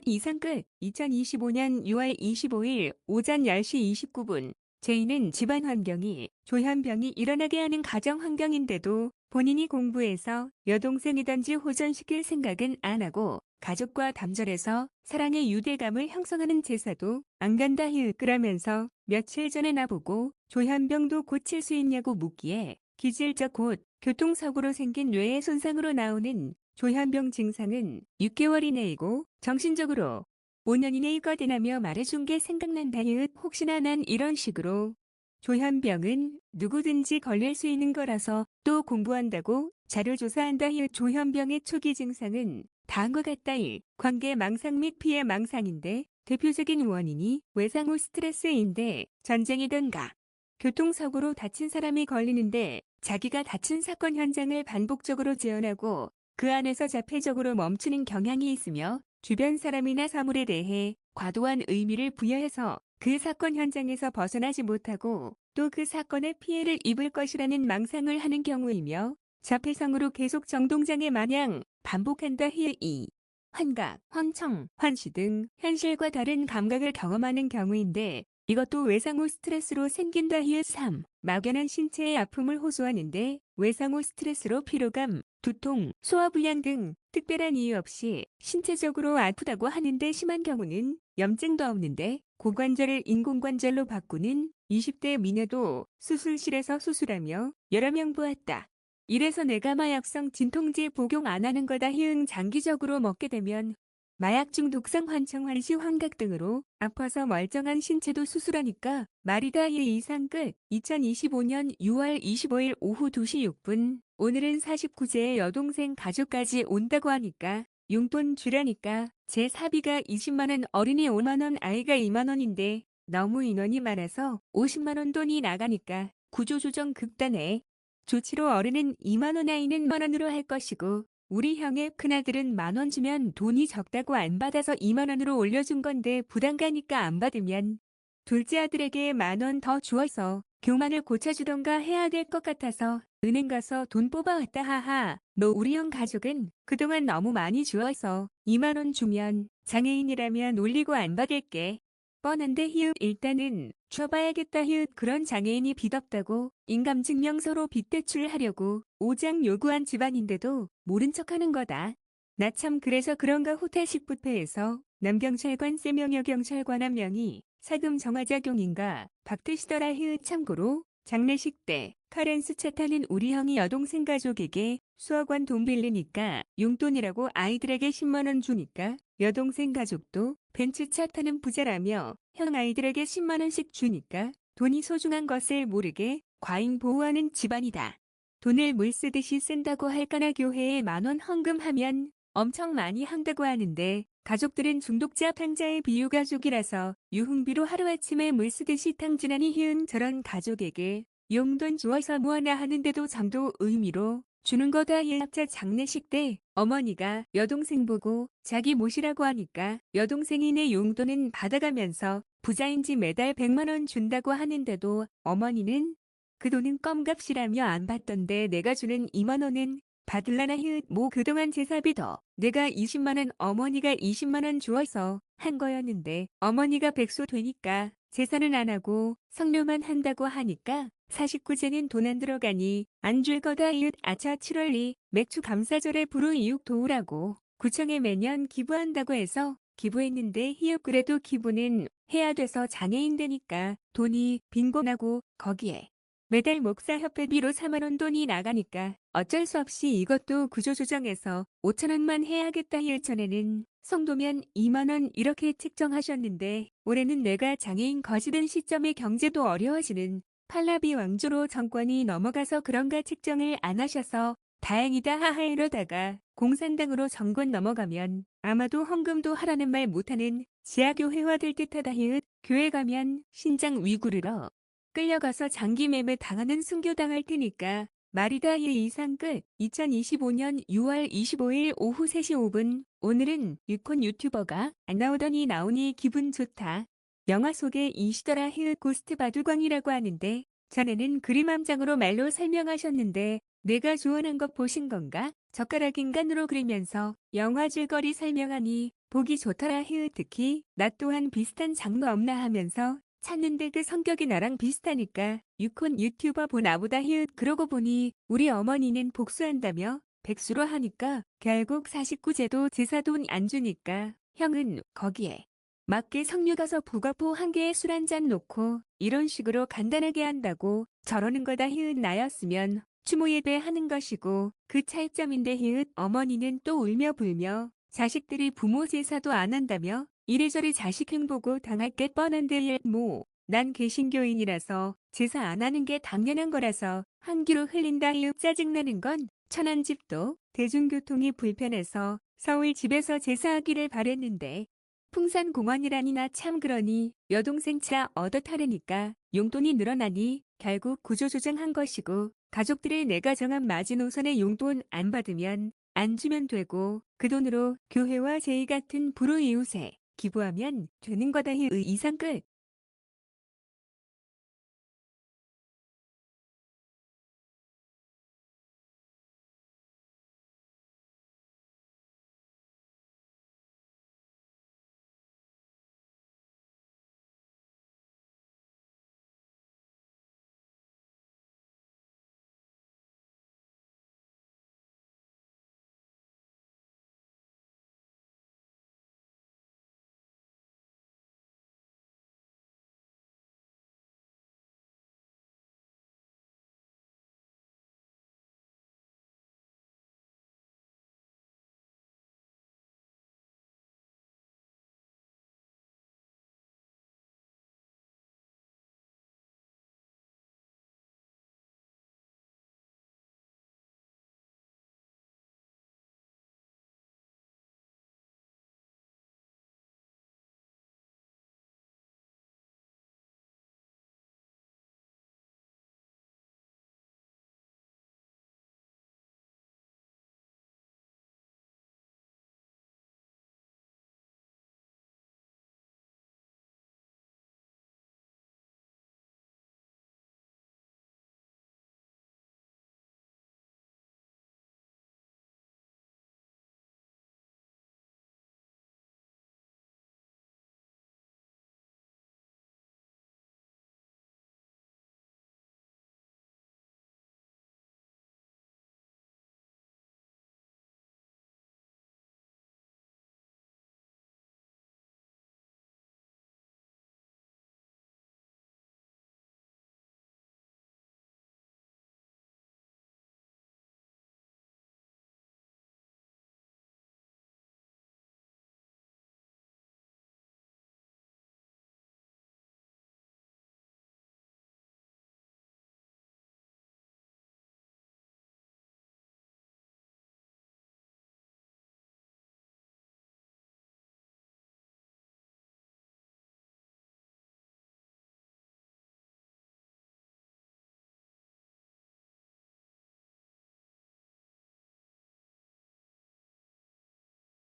이상 끝. 2025년 6월 25일 오전 10시 29분. 제이는 집안 환경이 조현병이 일어나게 하는 가정 환경인데도 본인이 공부해서 여동생이든지 호전시킬 생각은 안 하고 가족과 담절해서 사랑의 유대감을 형성하는 제사도 안 간다. 그러면서 며칠 전에 나보고 조현병도 고칠 수 있냐고 묻기에 기질적 곧 교통사고로 생긴 뇌의 손상으로 나오는 조현병 증상은 6개월 이내이고 정신적으로 5년 이내이거든하며 말해준 게 생각난다. 혹시나 난 이런 식으로 조현병은 누구든지 걸릴 수 있는 거라서 또 공부한다고 자료 조사한다. 조현병의 초기 증상은 다음과 같다. 1. 관계 망상 및 피해 망상인데 대표적인 원인이 외상 후 스트레스인데 전쟁이든가 교통사고로 다친 사람이 걸리는데 자기가 다친 사건 현장을 반복적으로 재현하고 그 안에서 자폐적으로 멈추는 경향이 있으며 주변 사람이나 사물에 대해 과도한 의미를 부여해서 그 사건 현장에서 벗어나지 못하고 또 그 사건의 피해를 입을 것이라는 망상을 하는 경우이며 자폐성으로 계속 정동장애 마냥 반복한다. 2. 환각, 환청, 환시 등 현실과 다른 감각을 경험하는 경우인데 이것도 외상 후 스트레스로 생긴다. 3. 막연한 신체의 아픔을 호소하는데 외상 후 스트레스로 피로감, 두통, 소화불량 등 특별한 이유 없이 신체적으로 아프다고 하는데 심한 경우는 염증도 없는데 고관절을 인공관절로 바꾸는 20대 미녀도 수술실에서 수술하며 여러 명 보았다. 이래서 내가 마약성 진통제 복용 안 하는 거다. 장기적으로 먹게 되면 마약 중독성 환청 환시 환각 등으로 아파서 멀쩡한 신체도 수술하니까 마리다의 이상 끝. 2025년 6월 25일 오후 2시 6분. 오늘은 49세의 여동생 가족까지 온다고 하니까 용돈 주라니까 제 사비가 20만원, 어린이 5만원, 아이가 2만원인데 너무 인원이 많아서 50만원 돈이 나가니까 구조조정 극단해. 조치로 어른은 2만원, 아이는 만원으로 할 것이고 우리 형의 큰아들은 10,000원 주면 돈이 적다고 안 받아서 2만 원으로 올려준 건데 부담 가니까 안 받으면 둘째 아들에게 10,000원 더 주어서 교만을 고쳐주던가 해야 될 것 같아서 은행 가서 돈 뽑아왔다. 하하. 너 우리 형 가족은 그동안 너무 많이 주어서 2만 원 주면 장애인이라면 올리고 안 받을게. 뻔한데 히읗 일단은 줘봐야겠다 히읗 그런 장애인이 빚 없다고 인감증명서로 빚 대출하려고 5장 요구한 집안인데도 모른 척하는 거다. 나 참 그래서 그런가 호텔식 뷔페에서 남경찰관 3명여 경찰관 1명이 사금 정화작용인가 박드시더라 히읗 참고로 장례식 때 카렌스 차 타는 우리 형이 여동생 가족에게 수억 원 돈 빌리니까 용돈이라고 아이들에게 10만 원 주니까 여동생 가족도 벤츠차 타는 부자라며 형 아이들에게 10만 원씩 주니까 돈이 소중한 것을 모르게 과잉 보호하는 집안이다. 돈을 물 쓰듯이 쓴다고 할까나 교회에 10,000원 헌금하면 엄청 많이 한다고 하는데 가족들은 중독자 탕자의 비유가족이라서 유흥비로 하루아침에 물 쓰듯이 탕진하니 희은 저런 가족에게 용돈 주어서 뭐하나 하는데도 전도 의미로 주는 거다. 예합자 장례식 때 어머니가 여동생 보고 자기 모시라고 하니까 여동생이 내 용돈은 받아가면서 부자인지 매달 100만 원 준다고 하는데도 어머니는 그 돈은 껌값이라며 안 받던데 내가 주는 2만 원은 받을라나 히읗 뭐 그동안 제사비 더 내가 20만 원 어머니가 20만 원 주어서 한 거였는데 어머니가 백수 되니까 제사는 안 하고 성묘만 한다고 하니까 49제는 돈 안 들어가니 안 줄 거다 이웃 아차 7월 2 맥주 감사절에 불우이웃 도우라고 구청에 매년 기부한다고 해서 기부했는데 히읗 그래도 기부는 해야 돼서 장애인 되니까 돈이 빈곤하고 거기에 매달 목사협회비로 4만 원 돈이 나가니까 어쩔 수 없이 이것도 구조조정해서 5천 원만 해야겠다. 1천에는 성도면 2만 원 이렇게 책정하셨는데 올해는 내가 장애인 거지된 시점에 경제도 어려워지는 팔라비 왕조로 정권이 넘어가서 그런가 책정을 안 하셔서 다행이다. 하하 이러다가 공산당으로 정권 넘어가면 아마도 헌금도 하라는 말 못하는 지하교회화 될 듯하다. 히읗 교회 가면 신장 위구르러 끌려가서 장기 매매 당하는 순교당할 테니까 말이다. 이상 끝. 2025년 6월 25일 오후 3시 5분. 오늘은 유콘 유튜버가 안 나오더니 나오니 기분 좋다. 영화 속의 이시더라 히읗 고스트 바둑왕이라고 하는데 전에는 그림 함장으로 말로 설명하셨는데 내가 조언한 것 보신 건가? 젓가락 인간으로 그리면서 영화 줄거리 설명하니 보기 좋더라 히읗 특히 나 또한 비슷한 장르 없나 하면서 찾는데 그 성격이 나랑 비슷하니까 유콘 유튜버 나보다 히읗 그러고 보니 우리 어머니는 복수한다며 백수로 하니까 결국 49제도 제사 돈 안 주니까 형은 거기에 맞게 성묘 가서 북어포 한 개에 술 한 잔 놓고 이런 식으로 간단하게 한다고 저러는 거다. 히읗 나였으면 추모 예배 하는 것이고 그 차이점인데 히읗 어머니는 또 울며 불며 자식들이 부모 제사도 안 한다며 이래저래 자식 흉보고 당할 게 뻔한데 뭐 난 개신교인이라서 제사 안 하는 게 당연한 거라서 한 귀로 흘린다. 히읗 짜증나는 건 천안 집도 대중교통이 불편해서 서울 집에서 제사하기를 바랬는데 풍산공원이라니 나 참 그러니 여동생 차 얻어 타려니까 용돈이 늘어나니 결국 구조조정한 것이고 가족들의 내가 정한 마지노선의 용돈 안 받으면 안 주면 되고 그 돈으로 교회와 제이 같은 불우이웃에 기부하면 되는 거다. 이상 끝.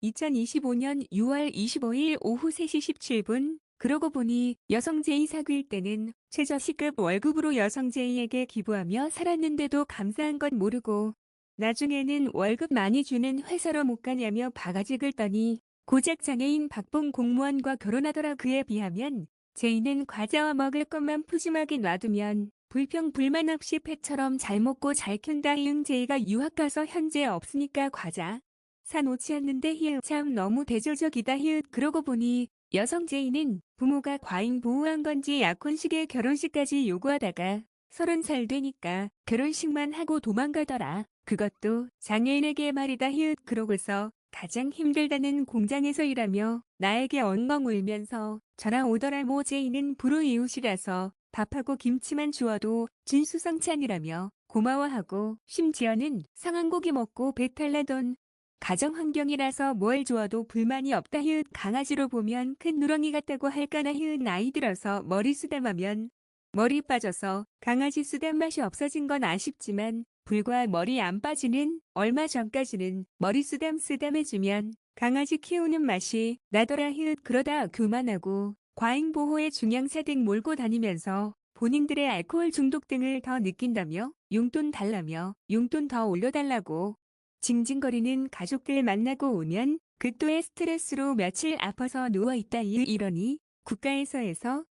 2025년 6월 25일 오후 3시 17분. 그러고 보니 여성 제이 사귈 때는 최저 시급 월급으로 여성 제이에게 기부하며 살았는데도 감사한 건 모르고 나중에는 월급 많이 주는 회사로 못 가냐며 바가지 긁더니 고작 장애인 박봉 공무원과 결혼하더라. 그에 비하면 제이는 과자와 먹을 것만 푸짐하게 놔두면 불평 불만 없이 패처럼 잘 먹고 잘 큰다. 이응 제이가 유학 가서 현재 없으니까 과자 사놓지 않는데 히읗 참 너무 대조적이다. 히읗 그러고 보니 여성 제이는 부모가 과잉 보호한 건지 약혼식에 결혼식까지 요구하다가 30살 되니까 결혼식만 하고 도망가더라. 그것도 장애인에게 말이다. 히읗 그러고서 가장 힘들다는 공장에서 일하며 나에게 엉엉 울면서 전화 오더라. 모 제이는 불우이웃이라서 밥하고 김치만 주어도 진수성찬이라며 고마워하고 심지어는 상한 고기 먹고 배탈 나던 가정 환경이라서 뭘 주어도 불만이 없다. 히읗 강아지로 보면 큰 누렁이 같다고 할까나. 히읗 나이 들어서 머리 쓰담하면 머리 빠져서 강아지 쓰담 맛이 없어진 건 아쉽지만 불과 머리 안 빠지는 얼마 전까지는 머리 쓰담해주면 강아지 키우는 맛이 나더라. 히읗 그러다 그만하고 과잉 보호의 중형사등 몰고 다니면서 본인들의 알코올 중독 등을 더 느낀다며 용돈 달라며 용돈 더 올려달라고 징징거리는 가족들 만나고 오면 극도의 스트레스로 며칠 아파서 누워있다. 이러니 국가에서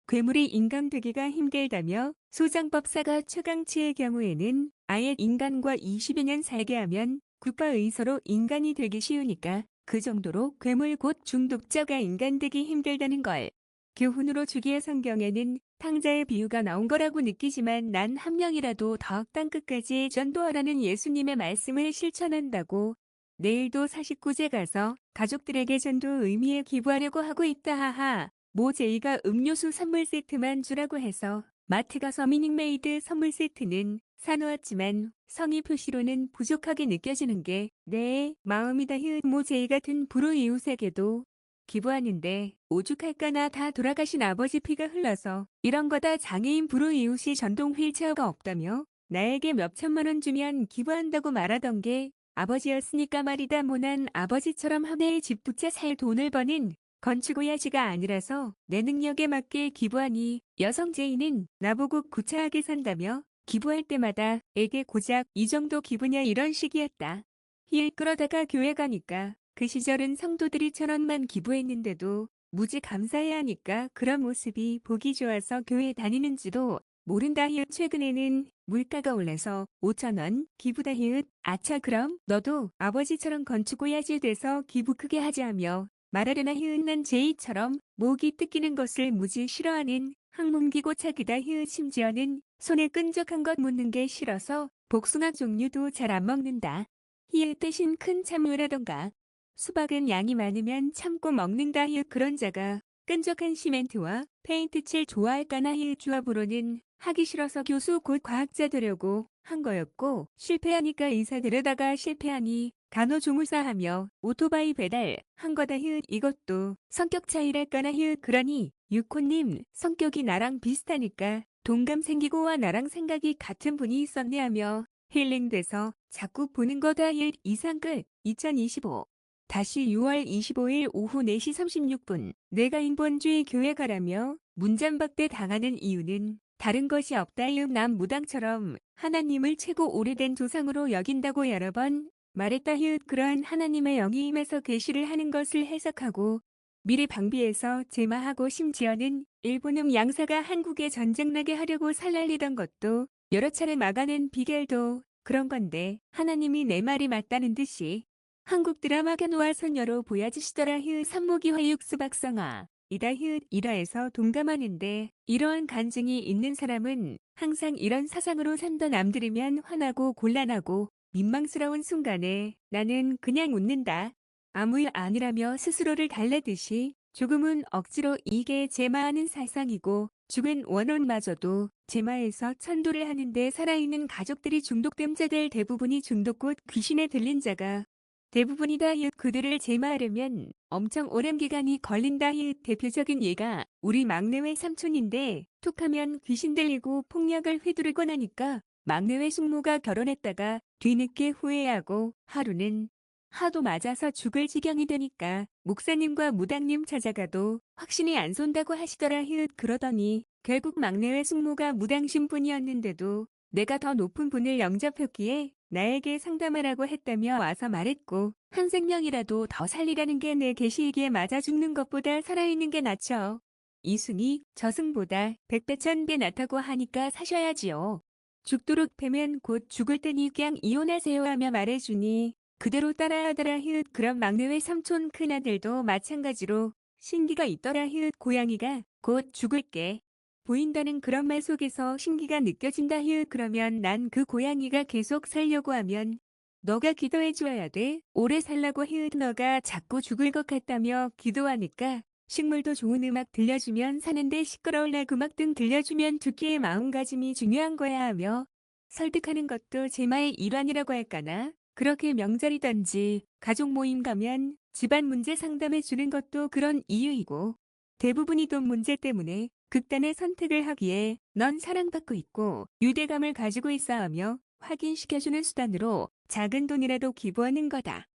괴물이 인간 되기가 힘들다며 소장법사가 최강치의 경우에는 아예 인간과 20여 년 살게 하면 국가의서로 인간이 되기 쉬우니까 그 정도로 괴물 곧 중독자가 인간 되기 힘들다는 걸 교훈으로 주기에 성경에는 탕자의 비유가 나온 거라고 느끼지만 난 한 명이라도 더 땅끝까지 전도하라는 예수님의 말씀을 실천한다고 내일도 49제 가서 가족들에게 전도 의미에 기부하려고 하고 있다. 하하. 모 제이가 음료수 선물 세트만 주라고 해서 마트 가서 미닉메이드 선물 세트는 사놓았지만 성의 표시로는 부족하게 느껴지는 게 내 마음이다. 히읗 모 제이 같은 불우이웃에게도 기부하는데 오죽할까나. 다 돌아가신 아버지 피가 흘러서 이런 거다. 장애인 불우이웃이 전동 휠체어가 없다며 나에게 몇 천만 원 주면 기부한다고 말하던 게 아버지였으니까 말이다. 모난 아버지처럼 한 해에 집 두 채 살 돈을 버는 건축오야지가 아니라서 내 능력에 맞게 기부하니 여성 제이는 나보고 구차하게 산다며 기부할 때마다 에게 고작 이 정도 기부냐 이런 식이었다. 힐 끌어다가 교회 가니까 그 시절은 성도들이 1,000원만 기부했는데도 무지 감사해야 하니까 그런 모습이 보기 좋아서 교회 다니는지도 모른다. 히읗 최근에는 물가가 올라서 5,000원 기부다. 히읗 아차 그럼 너도 아버지처럼 건축오야지 돼서 기부 크게 하자며 말하려나. 히읗 난 제이처럼 목이 뜯기는 것을 무지 싫어하는 항문기고차기다. 히읗 심지어는 손에 끈적한 것 묻는 게 싫어서 복숭아 종류도 잘 안 먹는다. 히읗 대신 큰 참외라던가 수박은 양이 많으면 참고 먹는다. 히읗 그런 자가 끈적한 시멘트와 페인트 칠 좋아할까나. 히읗 조합으로는 하기 싫어서 교수 곧 과학자 되려고 한 거였고 실패하니까 의사 되려다가 실패하니 간호조무사하며 오토바이 배달 한 거다. 히읗 이것도 성격 차이랄까나. 히읗 그러니 유코님 성격이 나랑 비슷하니까 동감 생기고 와 나랑 생각이 같은 분이 있었네 하며 힐링돼서 자꾸 보는 거다. 히읗 이상 끝. 2025 다시 6월 25일 오후 4시 36분 내가 인본주의 교회 가라며 문잠박대 당하는 이유는 다른 것이 없다. 이응 남 무당처럼 하나님을 최고 오래된 조상으로 여긴다고 여러 번 말했다. 히읗 그러한 하나님의 영이 임해서 계시를 하는 것을 해석하고 미리 방비해서 제마하고 심지어는 일본음 양사가 한국에 전쟁 나게 하려고 살날리던 것도 여러 차례 막아낸 비결도 그런 건데 하나님이 내 말이 맞다는 듯이 한국 드라마 견우와 소녀로 보여주시더라. 히읗 산모기 화육수박성아 이다. 히읗 일화에서 동감하는데 이러한 간증이 있는 사람은 항상 이런 사상으로 산다. 남들이면 화나고 곤란하고 민망스러운 순간에 나는 그냥 웃는다. 아무 일 아니라며 스스로를 달래듯이 조금은 억지로 이게 제마하는 사상이고 죽은 원혼마저도 제마해서 천도를 하는데 살아있는 가족들이 중독된 자들 대부분이 중독 곧 귀신에 들린 자가 대부분이다. 히읗 그들을 제마하려면 엄청 오랜 기간이 걸린다. 히읗 대표적인 예가 우리 막내외 삼촌인데 툭하면 귀신 들리고 폭력을 휘두르고 나니까 막내외 숙모가 결혼했다가 뒤늦게 후회하고 하루는 하도 맞아서 죽을 지경이 되니까 목사님과 무당님 찾아가도 확신이 안 손다고 하시더라. 그러더니 결국 막내 외숙모가 무당 신분이었는데도 내가 더 높은 분을 영접했기에 나에게 상담하라고 했다며 와서 말했고, 한 생명이라도 더 살리라는 게 내 계시이기에 맞아 죽는 것보다 살아있는 게 낫죠. 이승이 저승보다 백배 천배 낫다고 하니까 사셔야지요. 죽도록 패면 곧 죽을 테니 그냥 이혼하세요 하며 말해주니 그대로 따라하더라. 그럼 막내외 삼촌 큰아들도 마찬가지로 신기가 있더라. 고양이가 곧 죽을게 보인다는 그런 말 속에서 신기가 느껴진다. 그러면 난 그 고양이가 계속 살려고 하면 너가 기도해 줘야 돼. 오래 살라고. 너가 자꾸 죽을 것 같다며 기도하니까 식물도 좋은 음악 들려주면 사는데 시끄러울 날 음악 등 들려주면 듣기의 마음가짐이 중요한 거야 하며 설득하는 것도 제마의 일환이라고 할까나. 그렇게 명절이던지 가족 모임 가면 집안 문제 상담해 주는 것도 그런 이유이고, 대부분이 돈 문제 때문에 극단의 선택을 하기에 넌 사랑받고 있고 유대감을 가지고 있어 하며 확인시켜주는 수단으로 작은 돈이라도 기부하는 거다.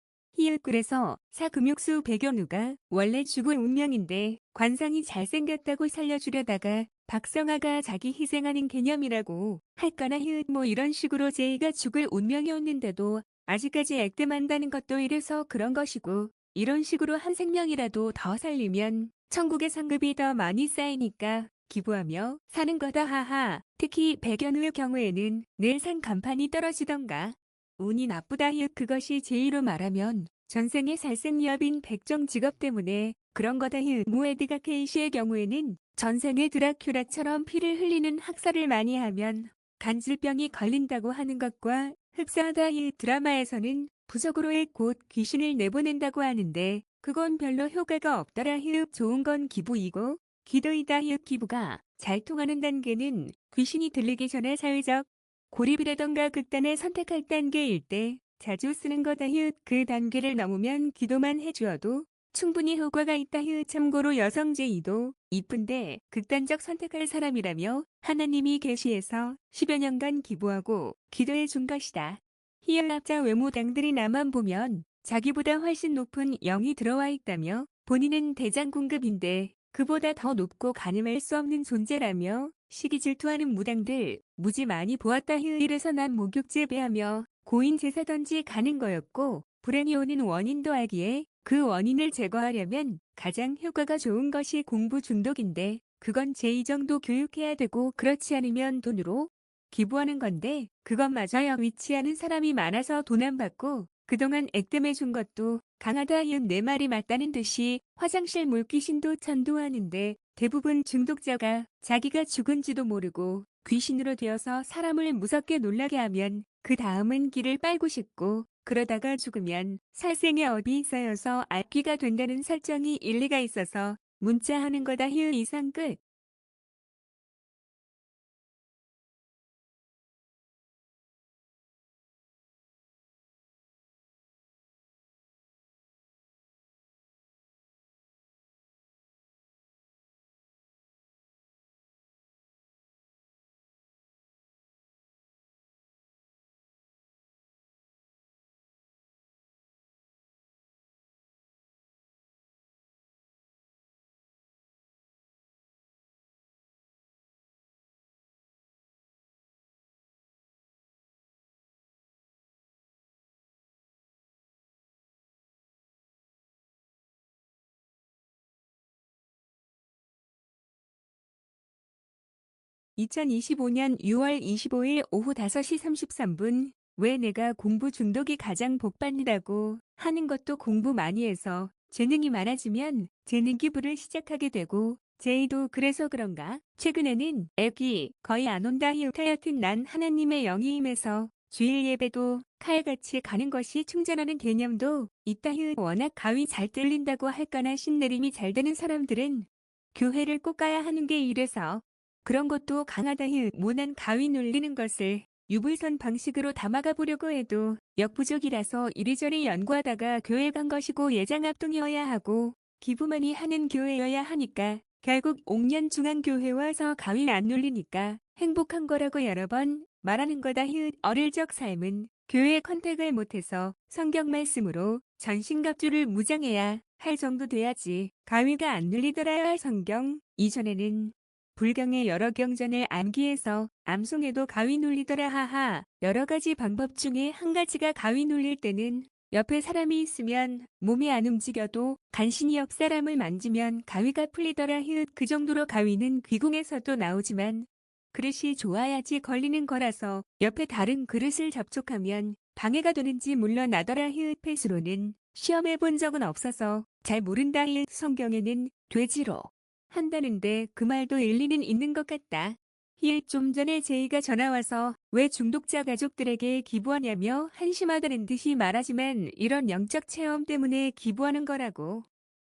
그래서 사금육수 백연우가 원래 죽을 운명인데 관상이 잘생겼다고 살려주려다가 박성아가 자기 희생하는 개념이라고 할까나. 뭐 이런 식으로 제이가 죽을 운명이었는데도 아직까지 액땜한다는 것도 이래서 그런 것이고, 이런 식으로 한 생명이라도 더 살리면 천국의 상급이 더 많이 쌓이니까 기부하며 사는 거다. 하하. 특히 백연우의 경우에는 늘 산 간판이 떨어지던가 운이 나쁘다. 그것이 제의로 말하면 전생의 살생리업인 백정 직업 때문에 그런 거다. 무에드가 케이시의 경우에는 전생의 드라큘라처럼 피를 흘리는 학살을 많이 하면 간질병이 걸린다고 하는 것과 흡사하다. 드라마에서는 부적으로의 곧 귀신을 내보낸다고 하는데 그건 별로 효과가 없더라. 좋은 건 기부이고 기도이다. 기부가 잘 통하는 단계는 귀신이 들리기 전에 사회적 고립이라던가 극단을 선택할 단계일 때 자주 쓰는 거다. 그 단계를 넘으면 기도만 해주어도 충분히 효과가 있다. 참고로 여성 제이도 이쁜데 극단적 선택할 사람이라며 하나님이 계시해서 10여 년간 기부하고 기도해 준 것이다. 희열납자 외무당들이 나만 보면 자기보다 훨씬 높은 영이 들어와 있다며 본인은 대장군급인데 그보다 더 높고 가늠할 수 없는 존재라며 시기 질투하는 무당들 무지 많이 보았다. 이래서 난 목욕 재배하며 고인 제사 던지 가는 거였고, 불행이 오는 원인도 알기에 그 원인을 제거하려면 가장 효과가 좋은 것이 공부 중독인데 그건 제2 정도 교육해야 되고 그렇지 않으면 돈으로 기부하는 건데 그것마저야 위치하는 사람이 많아서 돈 안 받고 그동안 액땜해 준 것도 강하다. 내 말이 맞다는 듯이 화장실 물귀신도 천도하는데 대부분 중독자가 자기가 죽은지도 모르고 귀신으로 되어서 사람을 무섭게 놀라게 하면 그 다음은 기를 빨고 싶고 그러다가 죽으면 살생의 업이 쌓여서 알귀가 된다는 설정이 일리가 있어서 문자하는 거다. 이상 끝. (2025년 6월 25일) 오후 5시 33분 왜 내가 공부 중독이 가장 복받이라고 하는 것도 공부 많이 해서 재능이 많아지면 재능 기부를 시작하게 되고, 제이도 그래서 그런가? 최근에는 애기 거의 안 온다. 하여튼 난 하나님의 영이 임해서 주일 예배도 칼같이 가는 것이 충전하는 개념도 있다. 워낙 가위 잘 뚫린다고 할까나 신내림이 잘 되는 사람들은 교회를 꼭 가야 하는 게 이래서 그런 것도 강하다. 모난 가위 눌리는 것을 유불선 방식으로 담아가 보려고 해도 역부족이라서 이리저리 연구하다가 교회 간 것이고 예장합동이어야 하고 기부만이 하는 교회여야 하니까 결국 옥년 중앙교회 와서 가위 안 눌리니까 행복한 거라고 여러 번 말하는 거다. 어릴 적 삶은 교회 컨택을 못해서 성경 말씀으로 전신갑주를 무장해야 할 정도 돼야지 가위가 안 눌리더라. 성경 이전에는 불경의 여러 경전을 암기해서 암송해도 가위 눌리더라. 하하. 여러 가지 방법 중에 한 가지가 가위 눌릴 때는 옆에 사람이 있으면 몸이 안 움직여도 간신히 옆 사람을 만지면 가위가 풀리더라. 히읗. 그 정도로 가위는 귀궁에서도 나오지만 그릇이 좋아야지 걸리는 거라서 옆에 다른 그릇을 접촉하면 방해가 되는지 물러나더라. 히읗. 펫으로는 시험해 본 적은 없어서 잘 모른다. 히읗. 성경에는 돼지로 한다는데 그 말도 일리는 있는 것 같다. 히읗. 좀 전에 제이가 전화와서 왜 중독자 가족들에게 기부하냐며 한심하다는 듯이 말하지만 이런 영적 체험 때문에 기부하는 거라고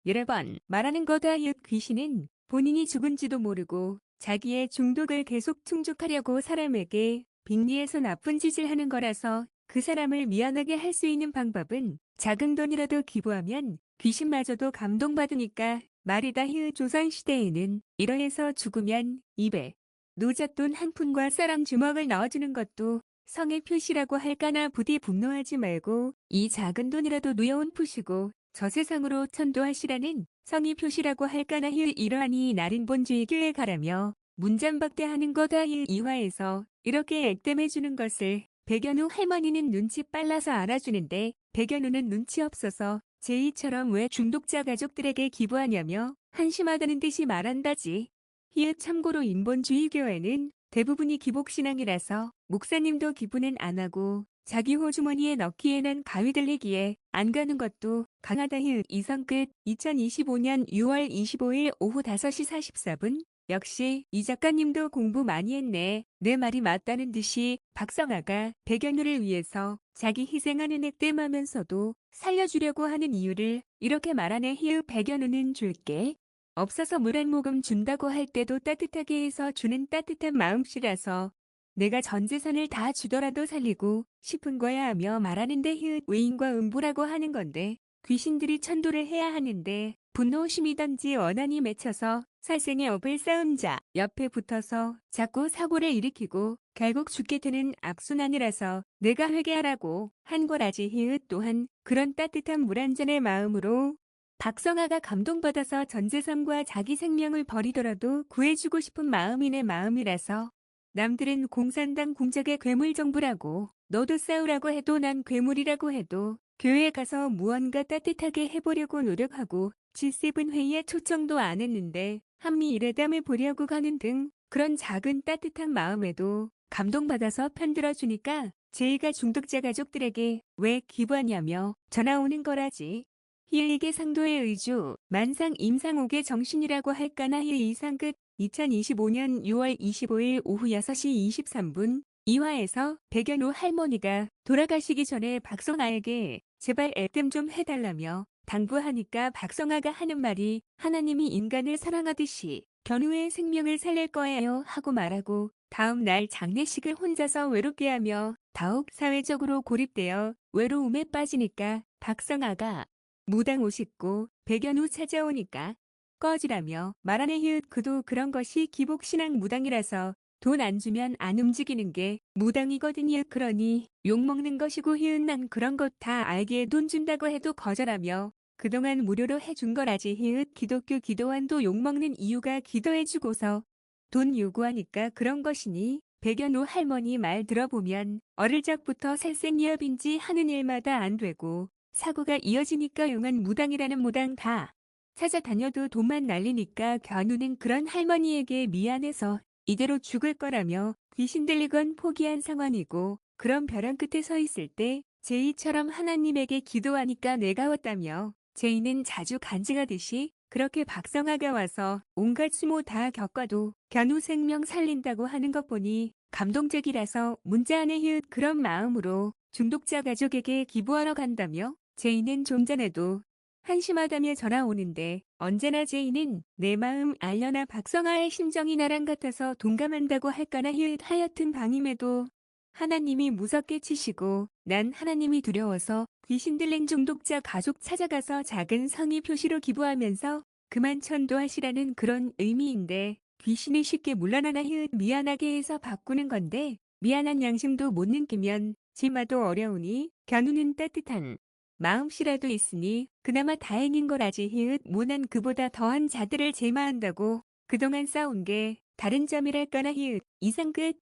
여러 번 말하는 거다. 히읗. 귀신은 본인이 죽은지도 모르고 자기의 중독을 계속 충족하려고 사람에게 빙의해서 나쁜 짓을 하는 거라서 그 사람을 미안하게 할 수 있는 방법은 작은 돈이라도 기부하면 귀신마저도 감동받으니까 말이다. 히읗. 조선시대에는 이러해서 죽으면 입에 노잣돈 한 푼과 쌀랑 주먹을 넣어주는 것도 성의 표시라고 할까나. 부디 분노하지 말고 이 작은 돈이라도 누여온 푸시고 저 세상으로 천도하시라는 성의 표시라고 할까나. 히읗. 이러하니 나린 본주의 교회 가라며 문잠박대하는 거다. 히읗. 이화에서 이렇게 액땜해주는 것을 백연우 할머니는 눈치 빨라서 알아주는데 백연우는 눈치 없어서 제이처럼 왜 중독자 가족들에게 기부하냐며 한심하다는 듯이 말한다지. 히읗. 참고로 인본주의 교회는 대부분이 기복신앙이라서 목사님도 기부는 안 하고 자기 호주머니에 넣기에는 가위 들리기에 안 가는 것도 강하다. 히읗. 이성 끝. 2025년 6월 25일 오후 5시 44분. 역시 이 작가님도 공부 많이 했네. 내 말이 맞다는 듯이 박성아가 백연우를 위해서 자기 희생하는 액땜하면서도 살려주려고 하는 이유를 이렇게 말하네. 히읗. 백연우는 줄게 없어서 물 한 모금 준다고 할 때도 따뜻하게 해서 주는 따뜻한 마음씨라서 내가 전 재산을 다 주더라도 살리고 싶은 거야 하며 말하는데 히읗. 외인과 음부라고 하는 건데 귀신들이 천도를 해야 하는데 분노심이던지 원한이 맺혀서 살생의 업을 쌓은 자 옆에 붙어서 자꾸 사고를 일으키고 결국 죽게 되는 악순환이라서 내가 회개하라고 한 거라지. 히읗. 또한 그런 따뜻한 물 한 잔의 마음으로 박성아가 감동받아서 전 재산과 자기 생명을 버리더라도 구해주고 싶은 마음이 내 마음이라서 남들은 공산당 공작의 괴물 정부라고 너도 싸우라고 해도 난 괴물이라고 해도 교회에 가서 무언가 따뜻하게 해보려고 노력하고 G7 회의에 초청도 안 했는데 한미 일회담을 보려고 가는 등 그런 작은 따뜻한 마음에도 감동받아서 편들어주니까 제이가 중독자 가족들에게 왜 기부하냐며 전화 오는 거라지. 히읗. 상도의 의주 만상 임상옥의 정신이라고 할까나. 히읗. 이상 끝. 2025년 6월 25일 오후 6시 23분. 이화에서 백연우 할머니가 돌아가시기 전에 박성아에게 제발 액땜 좀 해달라며 당부하니까 박성아가 하는 말이 하나님이 인간을 사랑하듯이 견우의 생명을 살릴 거예요 하고 말하고 다음 날 장례식을 혼자서 외롭게 하며 더욱 사회적으로 고립되어 외로움에 빠지니까 박성아가 무당 옷 입고 백연우 찾아오니까 꺼지라며 말하네. 히읗. 그도 그런 것이 기복신앙 무당이라서 돈 안 주면 안 움직이는 게 무당이거든요. 그러니 욕먹는 것이고. 히읗. 난 그런 것 다 알기에 돈 준다고 해도 거절하며 그동안 무료로 해준 거라지. 히읗. 기독교 기도원도 욕먹는 이유가 기도해주고서 돈 요구하니까 그런 것이니 백연우 할머니 말 들어보면 어릴 적부터 살생이업인지 하는 일마다 안 되고 사고가 이어지니까 용한 무당이라는 무당 다 찾아다녀도 돈만 날리니까 견우는 그런 할머니에게 미안해서 이대로 죽을 거라며 귀신 들리건 포기한 상황이고 그런 벼랑 끝에 서 있을 때 제이처럼 하나님에게 기도하니까 내가 왔다며 제이는 자주 간증하듯이 그렇게 박성아가 와서 온갖 수모 다 겪어도 견우 생명 살린다고 하는 것 보니 감동적이라서 문자 안에 히읗. 그런 마음으로 중독자 가족에게 기부하러 간다며 제이는 좀 전에도 한심하다며 전화 오는데 언제나 제이는 내 마음 알려나 박성아의 심정이 나랑 같아서 동감한다고 할까나. 히읗. 하여튼 방임에도 하나님이 무섭게 치시고 난 하나님이 두려워서 귀신 들린 중독자 가족 찾아가서 작은 성의 표시로 기부하면서 그만 천도하시라는 그런 의미인데 귀신이 쉽게 물러나나. 히읗. 미안하게 해서 바꾸는 건데 미안한 양심도 못 느끼면 지마도 어려우니 겨누는 따뜻한 마음씨라도 있으니 그나마 다행인 거라지. 히읗 모난 그보다 더한 자들을 제마한다고 그동안 싸운 게 다른 점이랄까나. 히읗 이상 끝.